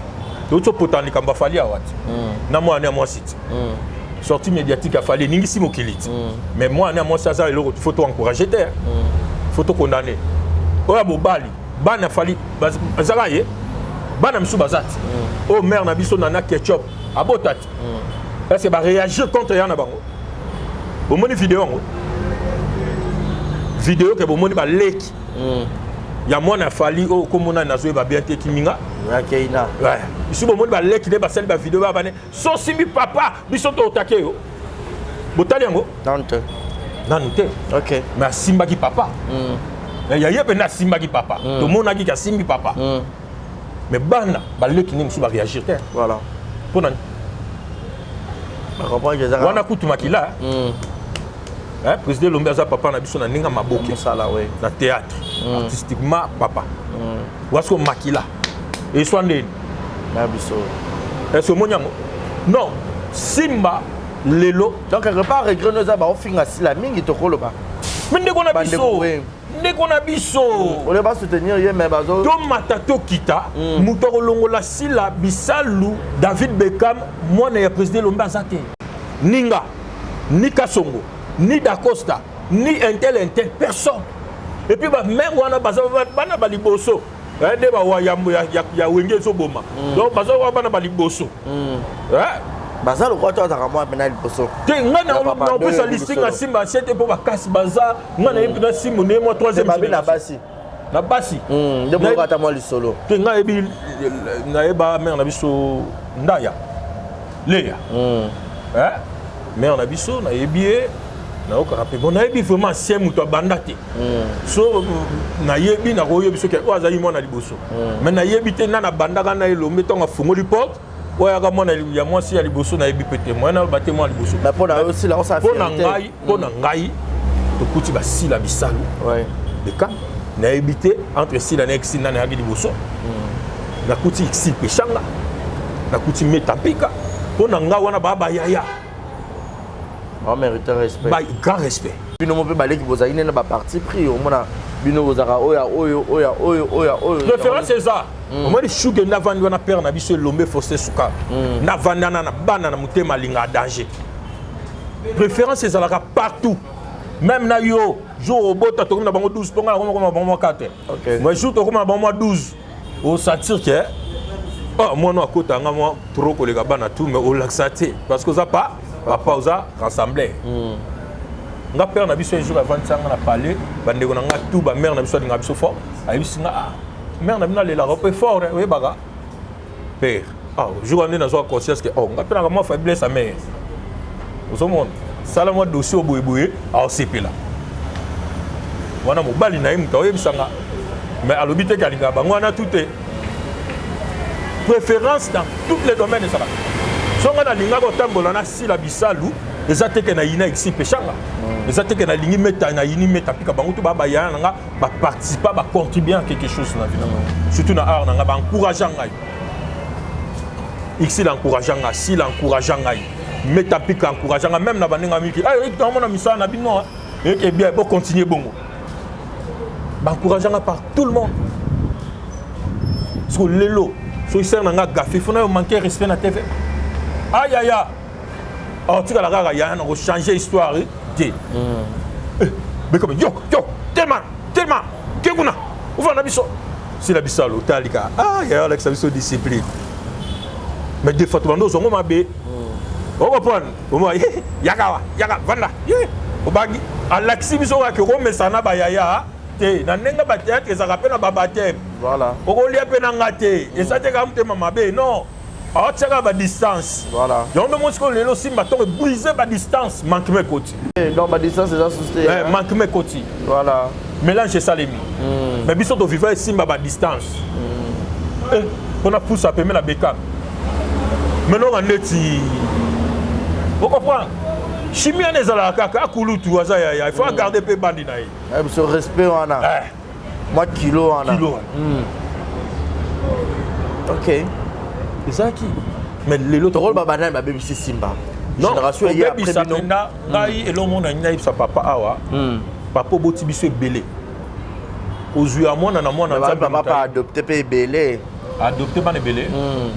D'autres potentiels qui ont fallu à Wat. N'a moi à moi site. Sortie médiatique a fallu n'ingisi mokilit. Mais moi à moi ça ça il faut encourager terre. Faut condamner. Oya Bobali, ban a fallu bazaraye. Bana msou bazat. Oh mère na biso nana ketchup abotat. Est-ce que va réagir contre yana bango? Bon moni vidéo ngo. Vidéo que bon moni ba lek. Ya moi na fali oh comme on a nazo ba bien te kiminga. Ya keina. Ouais. Ici bon moni ba lek de ba sel ba vidéo ba bané. So simi papa biso to otake yo. Botali yango? Nante. Nante. OK. Mais simba ki papa. Il y a yé na simba ki papa. To mona ki ka simbi papa. Mais bana balé qui ne va réagir voilà pour nan on a coutu makila hein président Lombe za papa na biso na ninga maboke sala ouais na théâtre artistiquement papa wasko makila et soit ndeni na biso est-ce monyango non simba lelo donc quelque part regret za ba ofinga sila mingi to koloba mais ndeko na biso ndeko na biso on va soutenir ye mais bazo to matato kita mutoko longola sila bisalu David Beckham mwana ya président Lombe azate ninga ni Kasongo ni Da Costa ni intel personne et puis ba mère wana baza bana baliboso de ba wa ya wenge so boma donc baza wa bana baliboso baza lokwa to azaka mwa pena liboso te ngana on peut sa listing à simba c'était pour ba kasi baza ngana yebi na simu ne mo troisième na basi na basi ndemo kata mwa lisolo te ngana yebi na yeba mère na biso ndaya leya mère na biso na yebi na okara pe bon na yebi vraiment ancien muto bandate so na yebi na ko yebi so ke oza yi mo na liboso mais na yebi te na bandaka na Lombe tonga fungoli porte oya mona ya mwasi ya liboso na yebi pete mwana bate mwa liboso mais pour na aussi là on s'affaire pour na ngai to kuti ba sila bisalu ouais de cas na ebité entre sila na exi na yagi liboso na kuti exi pechanga na kuti metapika pour na nga wana baba yaya on mérite respect ba grand respect bino mo pe baleki bozali na ba parti pris au mona bino bozaka oya référence c'est ça au moins les chouke na vandi wana père na biso lombe fossé suka na vandana na bana na mutema linga danger préférence ezalaka partout même na yo jour au bota to na bango 12 ponga na bango 4 moi jour to na bango 12 au sentir que oh moi no akota nga moi trop kolega bana tout mais au laxaté parce que ça pas papa oza rassembler nga père na biso un jour avant ça nga na parler bande ko na nga tout ba mère na biso nga biso fort ayi singa mère na bina le la repé fort oui baga père jour on est dans une conscience que nga père nga moi faiblesse sa mère au monde sala moi dossier au boyeboye a CP là wana mobali na yimuta oyebisanga mais alobite kalinga bango wana tout est préférence dans tous les domaines de ça songa na linga ko tambola na sila bisalu ezate ke na yina ici pechanga ezate ke na lingi meta na yini meta pika bango to ba ya nga ba participer ba contribuer à quelque chose na vie surtout na art nga ba encourager ngai ici l'encourager nga si l'encourager ngai meta pika encourager nga même na banenga miki Eric dans mon amisa na bino et bien pour continuer bongo ba encourager nga par tout le monde sur lelo so sert na nga gafi fona manquer respect na TV aïe aïe alors tu as la rare ya on changer histoire de mais comme yo tellement que kuna on va na biso c'est la biso lotalika ya avec sa biso discipline mais des fois tout le monde zongo mabe on va prendre au moins yaka vanda au bagi alaxi biso ka ko mesana ba yaya te na nenga ba théâtre ça rappelle na baba te voilà oko lia pe na ngate et ça te ka mte mama be non ah tu as la distance voilà donc moi ce que les simba to briser la distance manque mes côtés non la distance c'est ça souci manque mes côtés voilà mélange ça les mi mais biso to vivre simba la distance on a poussé à permettre la bécane maintenant on est vous comprenez chimie n'est la kaka kulutu waza ya il faut garder pe bandi na yi ce respect on a moi kilo on a OK c'est qui mais les autres rôle babana ba baby simba génération hier après bino ngai et le monde na sa papa awa papa boti biso belé ozui a mona na mona nzambe papa adopté pe belé adopté bana belé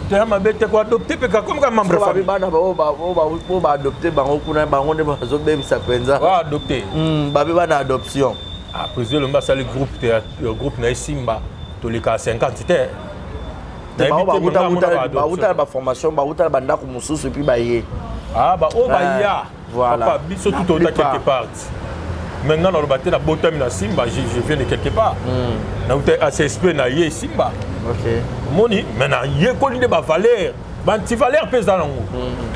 te ma bete ko adopté pe comme ka membre famille bana ba adopté bango kuna bango ne bazo baby sa penza adopté babe bana adoption après le mbasa le groupe na simba to les 50 te bauta ba formation bauta banda ko mususu puis ba yé ba o ba ya voilà biso tout autant quelque part maintenant on va battre la bottom na simba je viens de quelque part na uta ACSP na yé simba OK moni maintenant yé ko linde ba valeur ba anti valeur pesa nango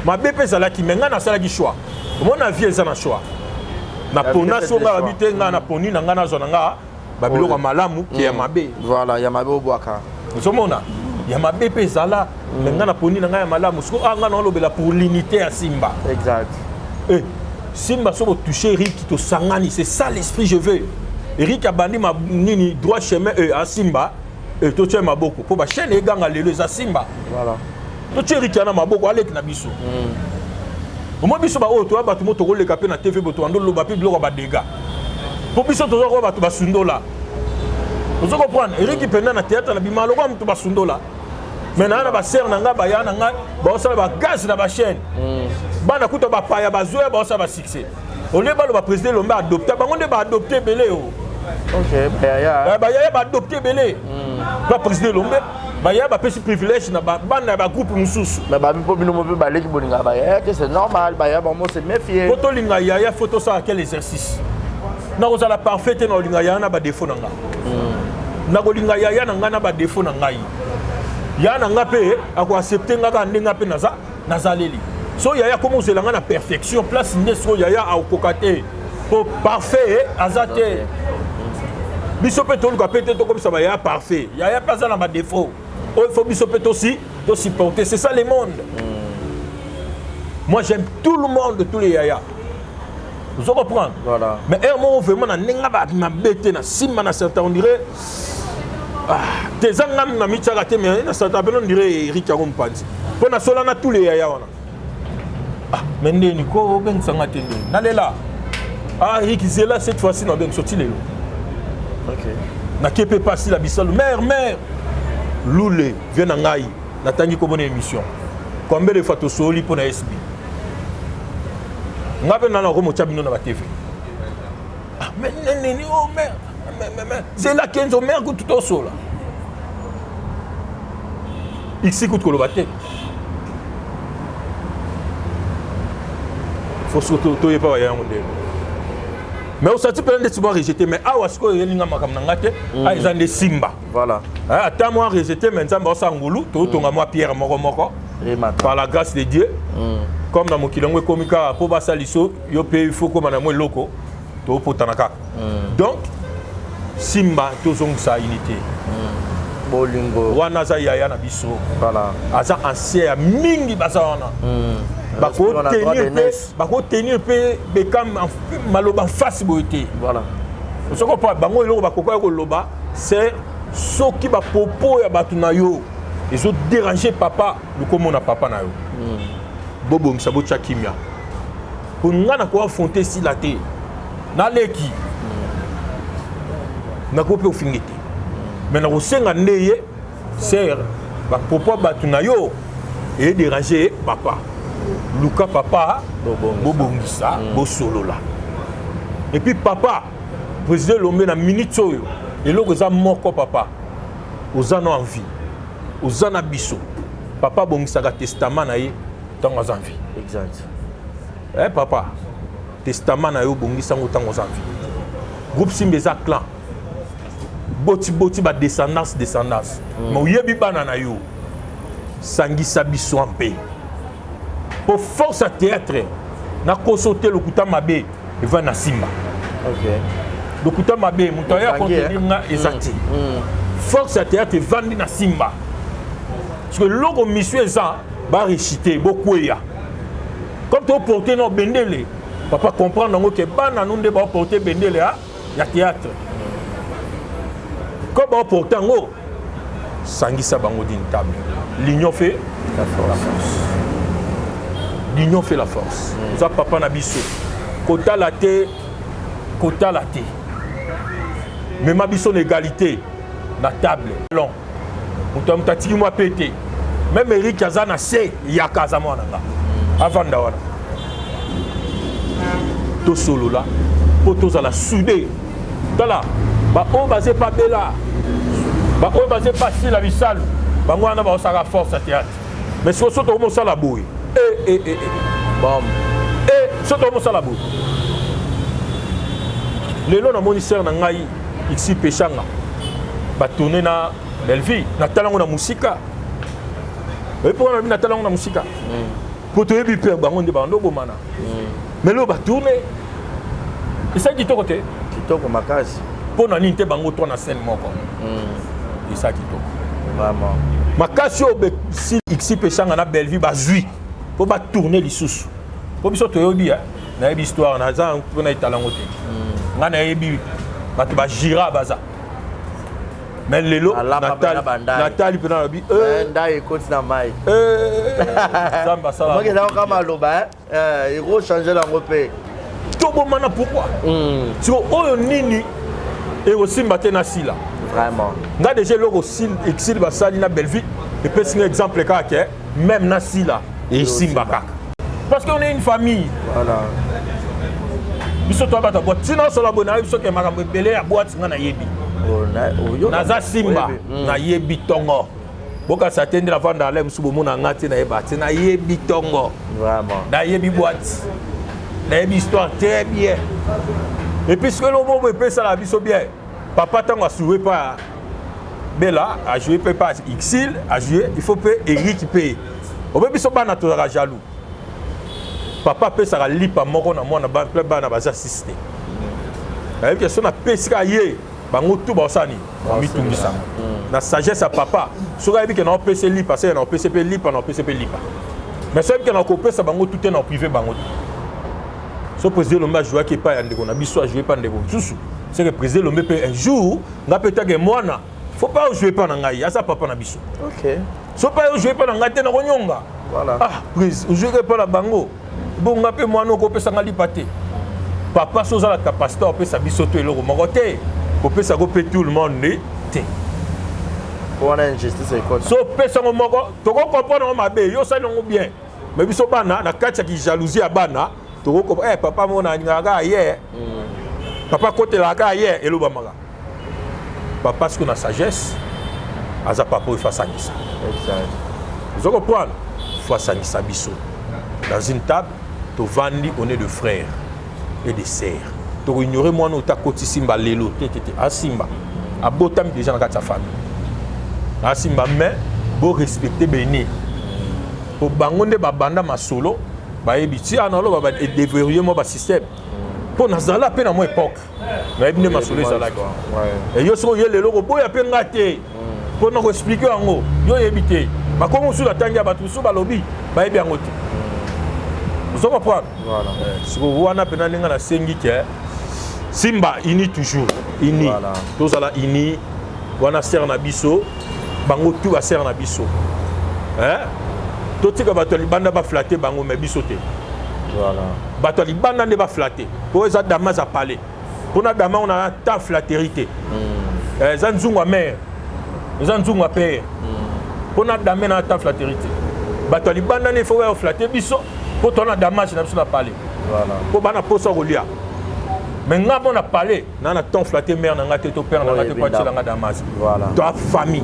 ma BP ça là qui menga na sala ki choix mon avis ça na choix na pona so ba habiter nga na poni na nga na zona nga ba biloko malamu ki ya mabe voilà ya mabe obwaka ozomona ya mabepe zala menga na poni na nga ya malamu siko nga na lobela pour l'unité à Simba exact Simba soko toucher Eric to sangani c'est ça l'esprit je veux Eric a bandi ma nini droit chemin à Simba et to tue maboko pour ba chaîne eganga lelo za Simba voilà to tue Eric na maboko alek na biso au moins biso ba o to ba to moto ko le kapé na TV boto ando loba pe biloko ba dégâts pour biso to ko ba to ba sundola vous comprenez Eric penda na théâtre na bimalo ko mtu ba sundola maintenant na ba ser na nga ba ya na nga ba osala ba gaz na ba chaîne bana kuto ba paya ba zoya ba osala ba succès au lieu ba le président lombe adopté bango nde ba adopté belé OK ba ya ba adopté belé ba président lombe ba ya ba pesi privilège na ba bana ba groupe mususu mais ba bipo bino mo pe ba leki bolinga ba ya que c'est normal ba ya ba mo c'est méfier photo linga ya photo ça quel exercice na ko sala parfait na linga ya na ba défaut na nga na ko linga ya na nga na ba défaut na ngai ya na nga pe ako accepter nga ka ndenga pe na zaleli so yaya comment c'est la perfection place neso yaya a kokate pour parfait azate biso pe to luka pete to comme ça ba ya parfait yaya pas ça na ba défaut il faut biso pe aussi to supporter c'est ça le monde moi j'aime tout le monde tous les yaya vous comprenez voilà mais un moment vraiment na nenga ba ma bête na simba na certain on dirait des angam na mitchaka te mais na certain on dirait Eric Arompadi pour na sola na tous les yaya wana mais ndeni ko ben sanga te ndeni nalela Eric Zela cette fois-ci na ben sorti lelo OK na kepe passer la bisalo mère Loulé vient en Aïe, n'attendit comme une émission. Combien de fois tu soli pour la SB? On a fait un romo chabino dans la TV. Ah, mais oh merde, c'est la 15 au merde que tout au sol. Ici, coûte que le bâté. Il faut surtout ne pas y aller. Mais au sorti plein de gens rejetés, mais ah wasko il y a une gamma comme n'angate, ah ils ont des simba. Voilà. Ah attends moi rejeté, mais ça me semble ngulu, tout ton moi Pierre moko. Par la grâce de Dieu, comme dans mon kilongo komika pour basa liso, yo pe il faut comme na moi loko, to potanaka. Donc simba tozong sa unité. Bolingo. Wana za yaya na biso. Voilà. Aza ancien mingi basa wana. Bako tenir pe bekam maloba face boité. Voilà. Ce qu'on parle bango eloko bakoko ko loba, c'est ceux qui ba popo ya batu na yo. Ils ont dérangé papa, le comment on a papa na yo. Bobo msabo cha kimia. Pour ngana ko affronter si la té. Na leki. Na ko pe ofingete. Mais na ko senga ndeye ser ba popo batu na yo et déranger papa. Luka papa, Bobongisa, Bosolola. Et puis papa, président l'homme na minute et là que ça mort papa. Aux en envie, aux en abisso. Papa Bongisa ga testament na ye tant aux envie. Exact. Eh papa, testament na yo Bongisa tant aux envie. Groupe Simbeza clan. Boti ba descendance. Mais yebi banana yo. Sangisa biso en paix. Pour force à théâtre, na consulté le kuta mabe et va na simba. OK. Le kuta mabe mutaya contenir na exact. Force à théâtre vandi na simba. Parce que logo mission eza ba réciter beaucoup ya. Comme tu porter no bendele, papa comprend ngo que bana nunde ba porter bendele ya théâtre. Comme ba porter ngo sangisa bango d'une table. L'union fait la force. L'union fait la force. Nous avons papa Nabiso. Kota la thé. Mais ma biso l'égalité. La table. Long. Nous avons tati moi pété. Même Eric Kazana sait il y a Kazama nanga. Avant d'awana. To solo là. Potos à la soudée. Voilà. Ba o basé pas bella. Ba o basé pas si la visal. Ba moi na ba osaka force à théâtre. Mais si on saute au mot ça la bouille. Bon. Ce que ça la boue. Les lois de mon ministère n'angai ici péchanga. Ba tourner na belle vie. Na talango na musika. Et pour na na talango na musika. Pour te yebi père bango de bando bomana. Mais lo ba tourner. Et ça qui to côté. Qui to comme makasi. Pour na ninte bango to na scène moko. Et ça qui to. Vraiment. Makasi obe si ici péchanga na belle vie ba zui. Pour pas tourner les sous. Pour que tu aies na histoire na za pour na italangote. Ngana yebi batu ba gira baza. Mais lelo Nathalie pendant la bi nda écoute na mai. Zamba sala. Moi que là on va loba il faut changer la repé. Tobo mana pourquoi? Sur oyo nini et aussi mbatena sila. Vraiment. Nga déjà logo sil exil ba sali na belle vie et peut un exemple ka ke même na sila. Et Simbaka. Parce qu'on est une famille. Voilà. Biso to bata boîte. Sinon sur la bonne biso ke makambo belé à boîte nga na yebi. Naza Simba na yebi tongo. Boka s'attendre la vendre dans msubo mona ngati na yebati na yebi tongo. Vraiment. Na yebi boîte. Na yebi histoire très bien. Et puisque le mot peut ça la biso bien. Papa tango a joué pas Bella a joué pas Xil a joué, il faut payer Eric paye. On peut biso bana to jaloux. Papa peut ça lipa moko na mona ba bana ba assisté. Et puis son a pesika yé bango tout ba sani mi tungisa. Na sagesse à papa, so ga bi que na PC lipa, c'est na PCP lipa, na PCP lipa. Mais c'est que na ko pesa bango tout est na privé bango. So président le match jouer qui pas ndeko na biso a jouer pas ndeko susu. C'est que président le peut un jour na peut-être que moi na faut pas jouer pas na ngai, ça papa na biso. OK. So pas jouer pas na ngai te na konyonga. Voilà. Ah, prise, jouer pas la bango. Bon ngape moi no ko pesa ngali paté. Papa soza la capacité on peut sa biso to eloko mokote. Ko pesa ko pe tout le monde té. On a injustice et quoi. So pesa ngomoko, toko comprendre mabe, yo ça non bien. Mais biso bana na katia ki jalousie à bana, toko comprendre papa mona ngaka hier. Papa côté la ga hier et l'obamanga. Papa parce qu'on a sagesse, aza papa il face à ça. Exact. Vous comprenez? Face à ça biso. Dans une table, to vandi on est de frères et de sœurs. To ignorer moi no ta koti simba lelo tete a simba. A botam déjà dans ta famille. A simba mais bo respecter beni. Pour bangonde ba banda masolo, ba ebiti analo ba déverrouiller moi ba système. Pour nazala pe na mo époque. Na ebine masolo ça là. Et yo so ye lelo ko boya pe ngate. Pour nous expliquer en haut, yo ebité. Ba comme sur la tanga ba tout so ba lobby, ba ebi angote. Vous comprenez? Voilà. Si vous voyez un peu dans la sengi Simba ini toujours ini. Voilà. Tous ala ini. Wana ser na biso. Bango tout va ser na biso. Hein? Tout ce que batoli banda ba flatter bango mais biso te. Voilà. Batoli banda ne ba flatter. Pour ça damas a parler. Pour na dama on a ta flatterité. Zanzunga mère. Zanzunga père. Pour na dama na ta flatterité. Batoli banda ne faut flatter biso. Pour ton damas na biso na parler. Voilà. Pour bana poso rolia. Mais nous avons parlé, nous avons flatté mère, nous avons père, nous avons pas de damas. Voilà. Ta famille.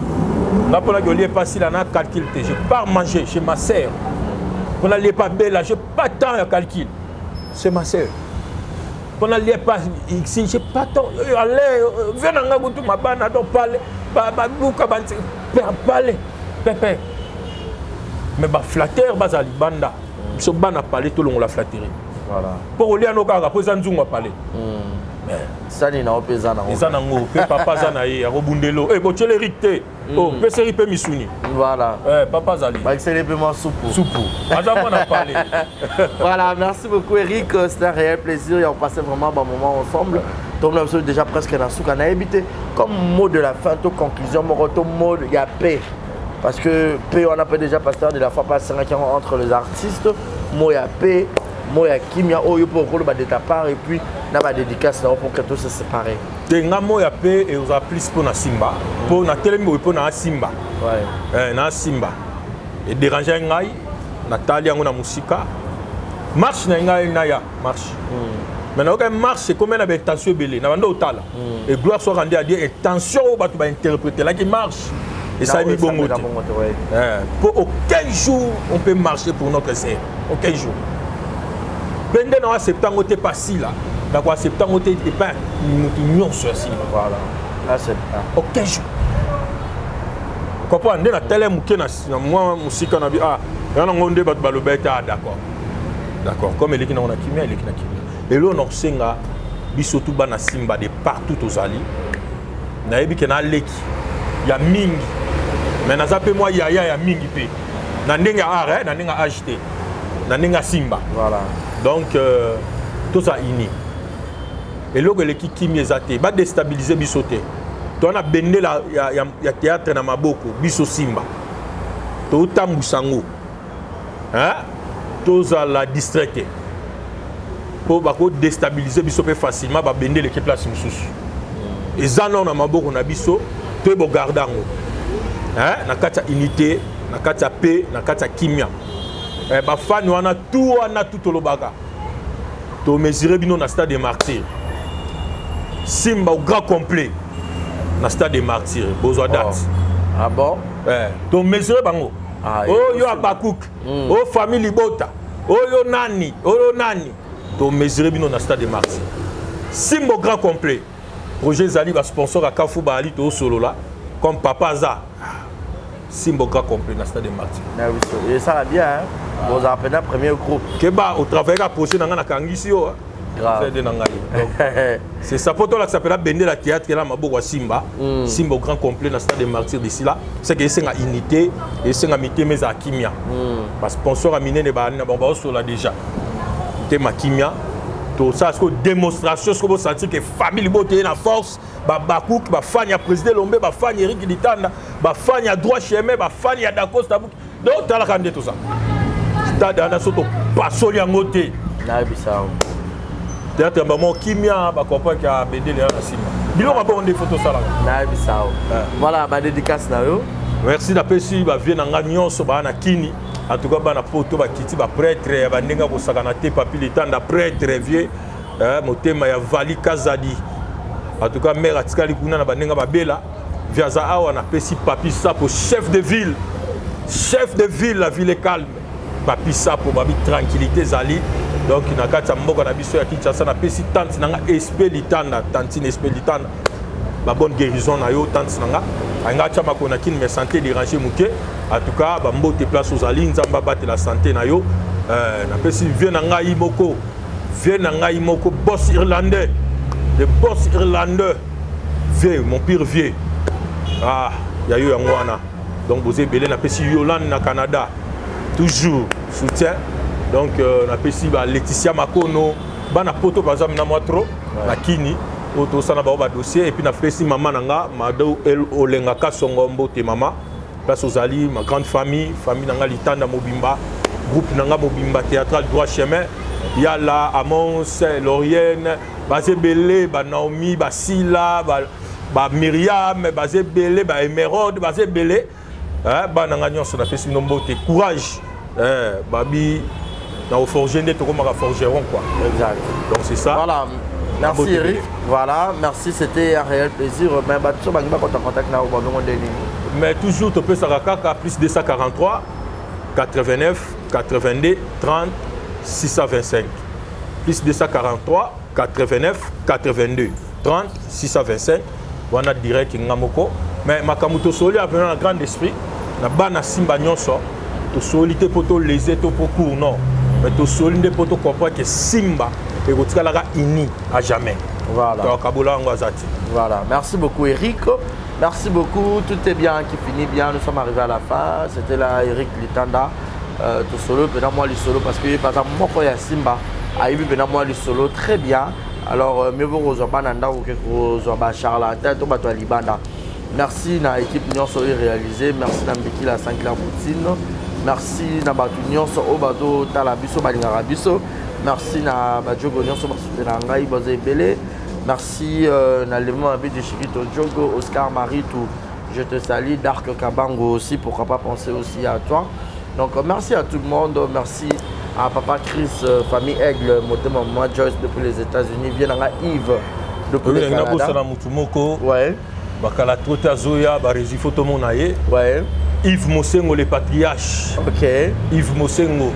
Nous avons passé là, nous avons calculé. Je pars manger chez ma sœur. On n'allait pas belle, je n'ai pas de temps à calculer. C'est ma sœur. On n'allait pas ici, je n'ai pas de temps. Allez, viens dans la ma banne, on parle. Parler. Pépé. Mais flatteur, bazali banda. Ce ban a parlé, tout le monde l'a flatté. Voilà. Pour aller à nos gars, après Zanzou m'a parlé. Ça n'est pas pesant. Ça n'a pas papa Zanaï, à Robundelo. Eh, bon, tu es hérité. Oh, Pesseri peut m'issouni. Voilà. Papa Zali. C'est les paiements soupou. Soupou. Azam on a parlé. Voilà, merci beaucoup Eric. C'était un réel plaisir. Et on passait vraiment un bon moment ensemble. Donc, nous sommes déjà presque dans ce qu'on a habité. Comme mot de la fin, toute conclusion, mon retour mot, il y a paix. Parce que paix, on a pas déjà passé de la fois passée entre les artistes. Mot, il y a paix. Moi, il y a Kimia, oh, pour le de ta part, et puis, il y a des dédicaces pour que tout se sépare. Il y a paix et on a plus pour la Simba. Pour la télé, pour la Simba. Ouais. Na Simba. Et déranger un gars, Natalia, on a musique. Marche, na ya marche. Maintenant, quand marche, c'est comme une tension belée. Na vando otala. Et gloire soit rendue à dire, attention, on va interpréter. Là qui marche. Et ça a mis bon mot. Pour aucun jour, on peut marcher pour notre sœur. Aucun jour. Bende na septembre te passé là. D'accord, septembre te pas union sur ci. Voilà. Là c'est aucun jour. Comprendre na télé muke na moi musique na bi yana ngonde bat balobeta d'accord. D'accord, comme eleki na on a kimia eleki na kimia. Et là on senga biso tout bana Simba de partout aux ali. Na yebi ke na leki. Ya mingi. Mais na zape moi ya mingi pe. Na ndenge are, na ndenge agité. Na ndenge Simba. Voilà. Donc, tout ça ini. Et là, l'équipe qui m'est athée, va déstabiliser Bissoté. Tu as bendé il y a théâtre dans Maboko, Bisso Simba. Tu as Tambusango. Hein? Tu as la distraité. Pour déstabiliser Bissoté facilement, va bender l'équipe là, Simsous. Et ça, non, dans Maboko, on a Bisso, tu es gardant. Hein? Na kata unité, na kata paix, na kata kimia. Ba fan wana tout le baga. To mesurer bino na stade des martyrs. Simba au grand complet na stade des martyrs, besoin date. Ah bon? To mesurer bango. Oh yo Abakouk, oh famille Libota, oh yo nani, to mesurer bino na stade des martyrs. Simba au grand complet. Roger Zali va sponsor à Kafou Bali to solo là comme Papa Za. Simba au grand complet na stade des martyrs. Et ça va bien hein. Vous appelez un premier groupe. Keba au travail à projet dans la Kangisio. C'est ça pour toi qui s'appelle Bende la théâtre qui est là Maboko Simba. Simba au grand complet dans le stade des martyrs d'ici là. C'est que c'est une unité et c'est une amitié mais à Kimia. Parce que sponsor a miné les bannes bon sur là déjà. C'est ma Kimia. Tout ça c'est une démonstration ce que vous sentez que famille beauté la force. Bakouk, Fania président Lombe, Fania Eric Litanda, Fania droit chemin, Fania Dacosta. Donc tu as la candidate tout ça. Stade à la soto pas soli en côté. théâtre maman kimia ba comprendre qu'il y a BD là sima bilo ma bonne photo ça là na bisao voilà ba dédicace na yo merci da pesi ba vie na nyonso ba na kini en tout cas ba na poto ba kiti ba prêtre ba ndenga ko sakana te papi le temps da prêtre vieux motema ya Vali Kazadi en tout cas mère atikali kuna na ba ndenga ba bela viaza awa na pesi papi sapo chef de ville la ville est calme papi sapo ba bi tranquillité zali. Donc, il y a un mboka na biso ya Kinshasa na pesi tante nanga espelitana tantine espelitana ba bonne guérison na yo tante nanga anga chama ko na kin me santé déranger muke en tout cas ba mbote place aux alines nzamba battre la santé na yo na pesi vie na ngai moko boss irlandais le boss irlandais vieux mon pire vieux ya yo yango wana donc vous belé na pesi Yolande na Canada toujours soutien. Donc, on a pesi Laetitia Makono, bana poto par exemple na moi trop, la kini, auto sana ba dossier et puis na pesi maman nanga, mado el olenga kasongombo te mama, place aux ali, ma grande famille nanga litanda mobimba, groupe nanga mobimba théâtral droit chemin, yala Amons, Laurienne, Bazebele, ba Naomi, ba Sila, ba Myriam, Bazebele, ba Emeraude, Bazebele, ba nanga nyonso na pesi nombo te courage, babi au forger net comme un forgeron quoi. Exact. Donc c'est ça. Voilà. Merci Eric. Voilà, merci, c'était un réel plaisir. Mais toujours tu peux Sarakaka plus 243 89 82 30 625. Plus 243 89 82 30 625. Wana direct ngamoko. Mais makamuto soli a un grand esprit. Na bana simba nyonso. To solité poto les étos pour court non. Mais tu soulignes pour te comprendre que Simba est uni à jamais. Voilà. Voilà. Merci beaucoup Eric. Merci beaucoup. Tout est bien qui finit bien. Nous sommes arrivés à la fin. C'était là Eric Litanda. Tout solo. Maintenant moi le solo parce que par exemple moi quand il y a Simba, Aïbi maintenant moi le solo très bien. Alors mieux vaut Rozoba Nanda ou que Rozoba Charlatan tout bateau Libanda. Merci na équipe Nyon Soli réalisé. Merci na Mbeki la Saint-Clair Poutine. Merci na batu nyonso o bato tala biso balingaka biso. Merci na badjogo nyonso basutena ngai boze ebele. Merci na l'élément de Chiquito Djogo, Oscar Maritou, je te salue, Dark Kabango aussi, pourquoi pas penser aussi à toi. Donc merci à tout le monde, merci à Papa Chris, famille Aigle, Maman Joyce depuis les États-Unis, viens à Yves depuis le Canada. Ouais. Bakala Trota Zoya, Barési Photomo Naye. Ouais. Yves Mosengo, le patriarche. Ok. Yves Mosengo,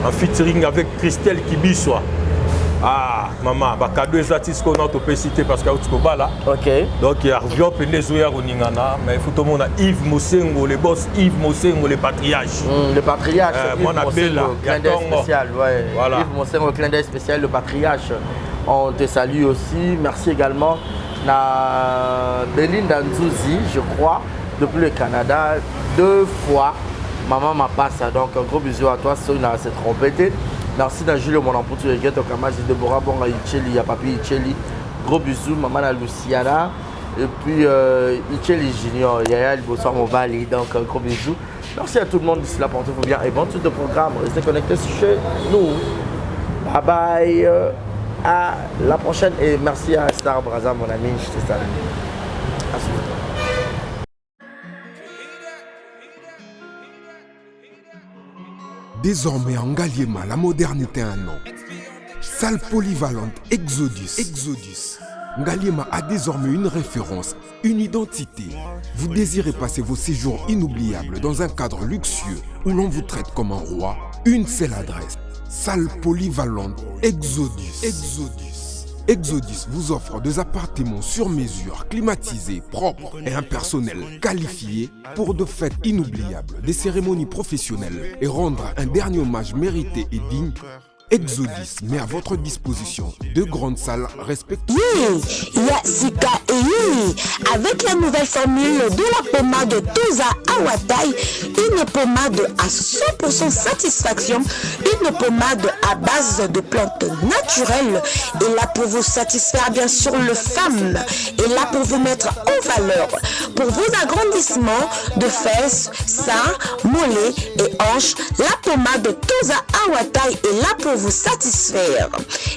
en featuring avec Christelle Kibiswa. Ah, maman, cadeau exotique qu'on a peut citer parce qu'il y a là. Ok. Donc il y a Rio Penezoya Roningana, mais il faut tout le monde Yves Mosengo, le boss Yves Mosengo, le patriarche. Le patriarche. Mon appel là. Clin d'œil spécial, ouais. Voilà. Yves Mosengo, clin d'œil spécial, le patriarche. On te salue aussi. Merci également à Belinda Nzouzi, je crois, depuis le Canada, 2 fois. Maman m'a passé, donc un gros bisou à toi, c'est trompé. Merci à Julio, mon emploi, tu es au Kamaz, Deborah, bon, Icheli, à Papi Icheli. Gros bisous, maman à Luciana. Et puis Icheli Junior, Yaya, il bosse mon Bali, donc un gros bisou. Merci à tout le monde d'ici là, portez-vous bien. Et bon, tout le programme, restez connectés chez nous. Bye bye. À la prochaine et merci à Star Braza, mon ami, je te salue. À ce moment. Désormais en Ngaliema, la modernité a un nom. Salle polyvalente Exodus. Ngaliema a désormais une référence, une identité. Vous désirez passer vos séjours inoubliables dans un cadre luxueux où l'on vous traite comme un roi? Une seule adresse. Salle polyvalente Exodus. Exodus vous offre des appartements sur mesure, climatisés, propres et un personnel qualifié pour de fêtes inoubliables, des cérémonies professionnelles et rendre un dernier hommage mérité et digne. Exodus met à votre disposition 2 grandes salles respectives. Sika et Yumi, avec la nouvelle formule de la pommade Toza Awatai, une pommade à 100% satisfaction, une pommade à base de plantes naturelles, et là pour vous satisfaire bien sûr le femme, et là pour vous mettre en valeur, pour vos agrandissements de fesses, seins, mollets et hanches, la pommade Toza Awatai est là pour vous satisfaire.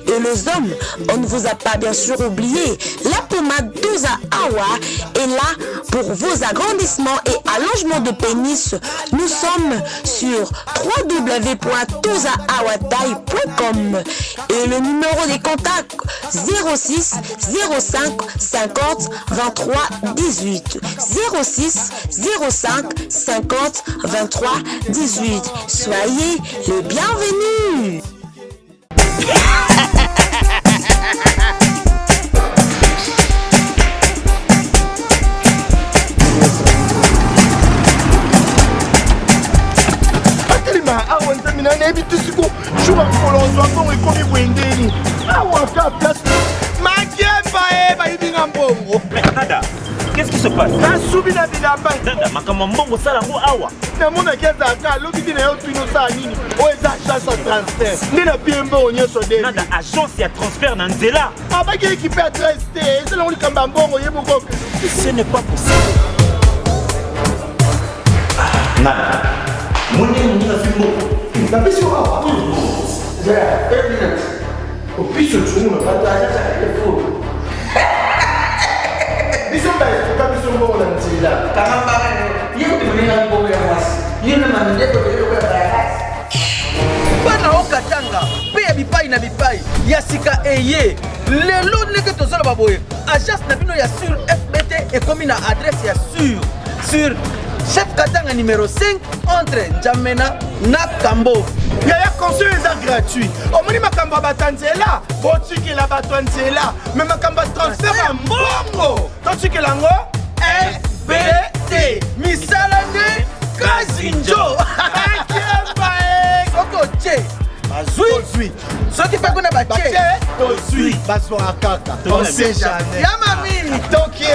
Et les hommes, on ne vous a pas bien sûr oublié. La pommade Toza Awa est là pour vos agrandissements et allongements de pénis. Nous sommes sur www.tozaawataille.com et le numéro des contacts 06 05 50 23 18 06 05 50 23 18. Soyez le bienvenu. Nada, qu'est-ce qui se passe? Nada, agence et transfert dans Nzela. Ce n'est pas possible. Nada. Bana okatanga pe ya bipai na bipai ya sika eye lelo ndenge tozala baboye agence na bino ya sur FBT ekomi na adresse ya sur chef katanga numéro 5 entre Njamena na Kambo. Yaya conseil est gratuit. Omoni makamba batanzela, botiki la batanzela, mais makamba transfert à mbongo. Totiki lango FBT. Misalane Kazinjo. Soko che. Bazui. Soki pa kuna bache. Tozui. Baso akaka. On sait jamais. Yama mini. Toki.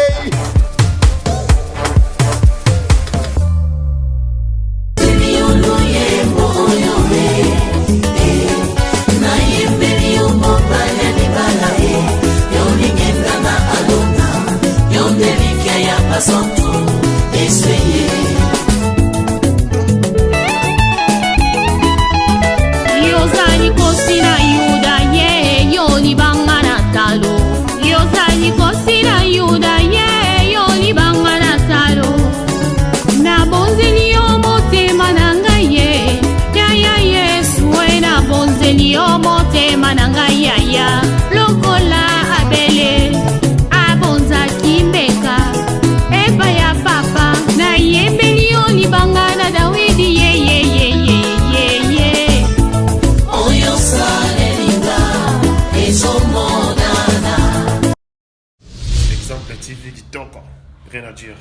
Rien à dire.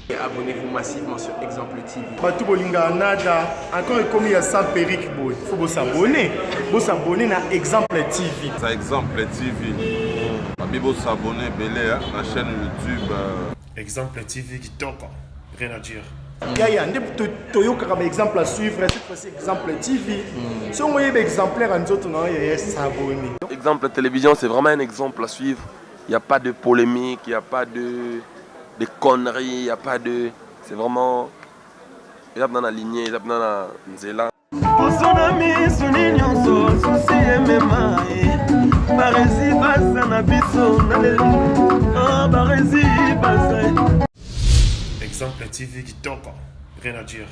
Abonnez-vous massivement sur Exemple TV. Batou bolinga nada, encore commis à sans périque boy. Faut vous s'abonner. Vous s'abonner à Exemple TV. Ça Exemple TV. Babi vous s'abonner belé à la chaîne YouTube. Exemple TV qui toque. Rien à dire. Yaya, Toyoka comme exemple à suivre, cette fois-ci Exemple TV. Si on voyait exemplaire en autres, on va s'abonner. Exemple télévision, c'est vraiment un exemple à suivre. Il n'y a pas de polémique, il n'y a pas de conneries, il n'y a pas de... C'est vraiment... Il y a dans la lignée, il y a dans la Nzela. Exemple TV qui toque. Rien à dire.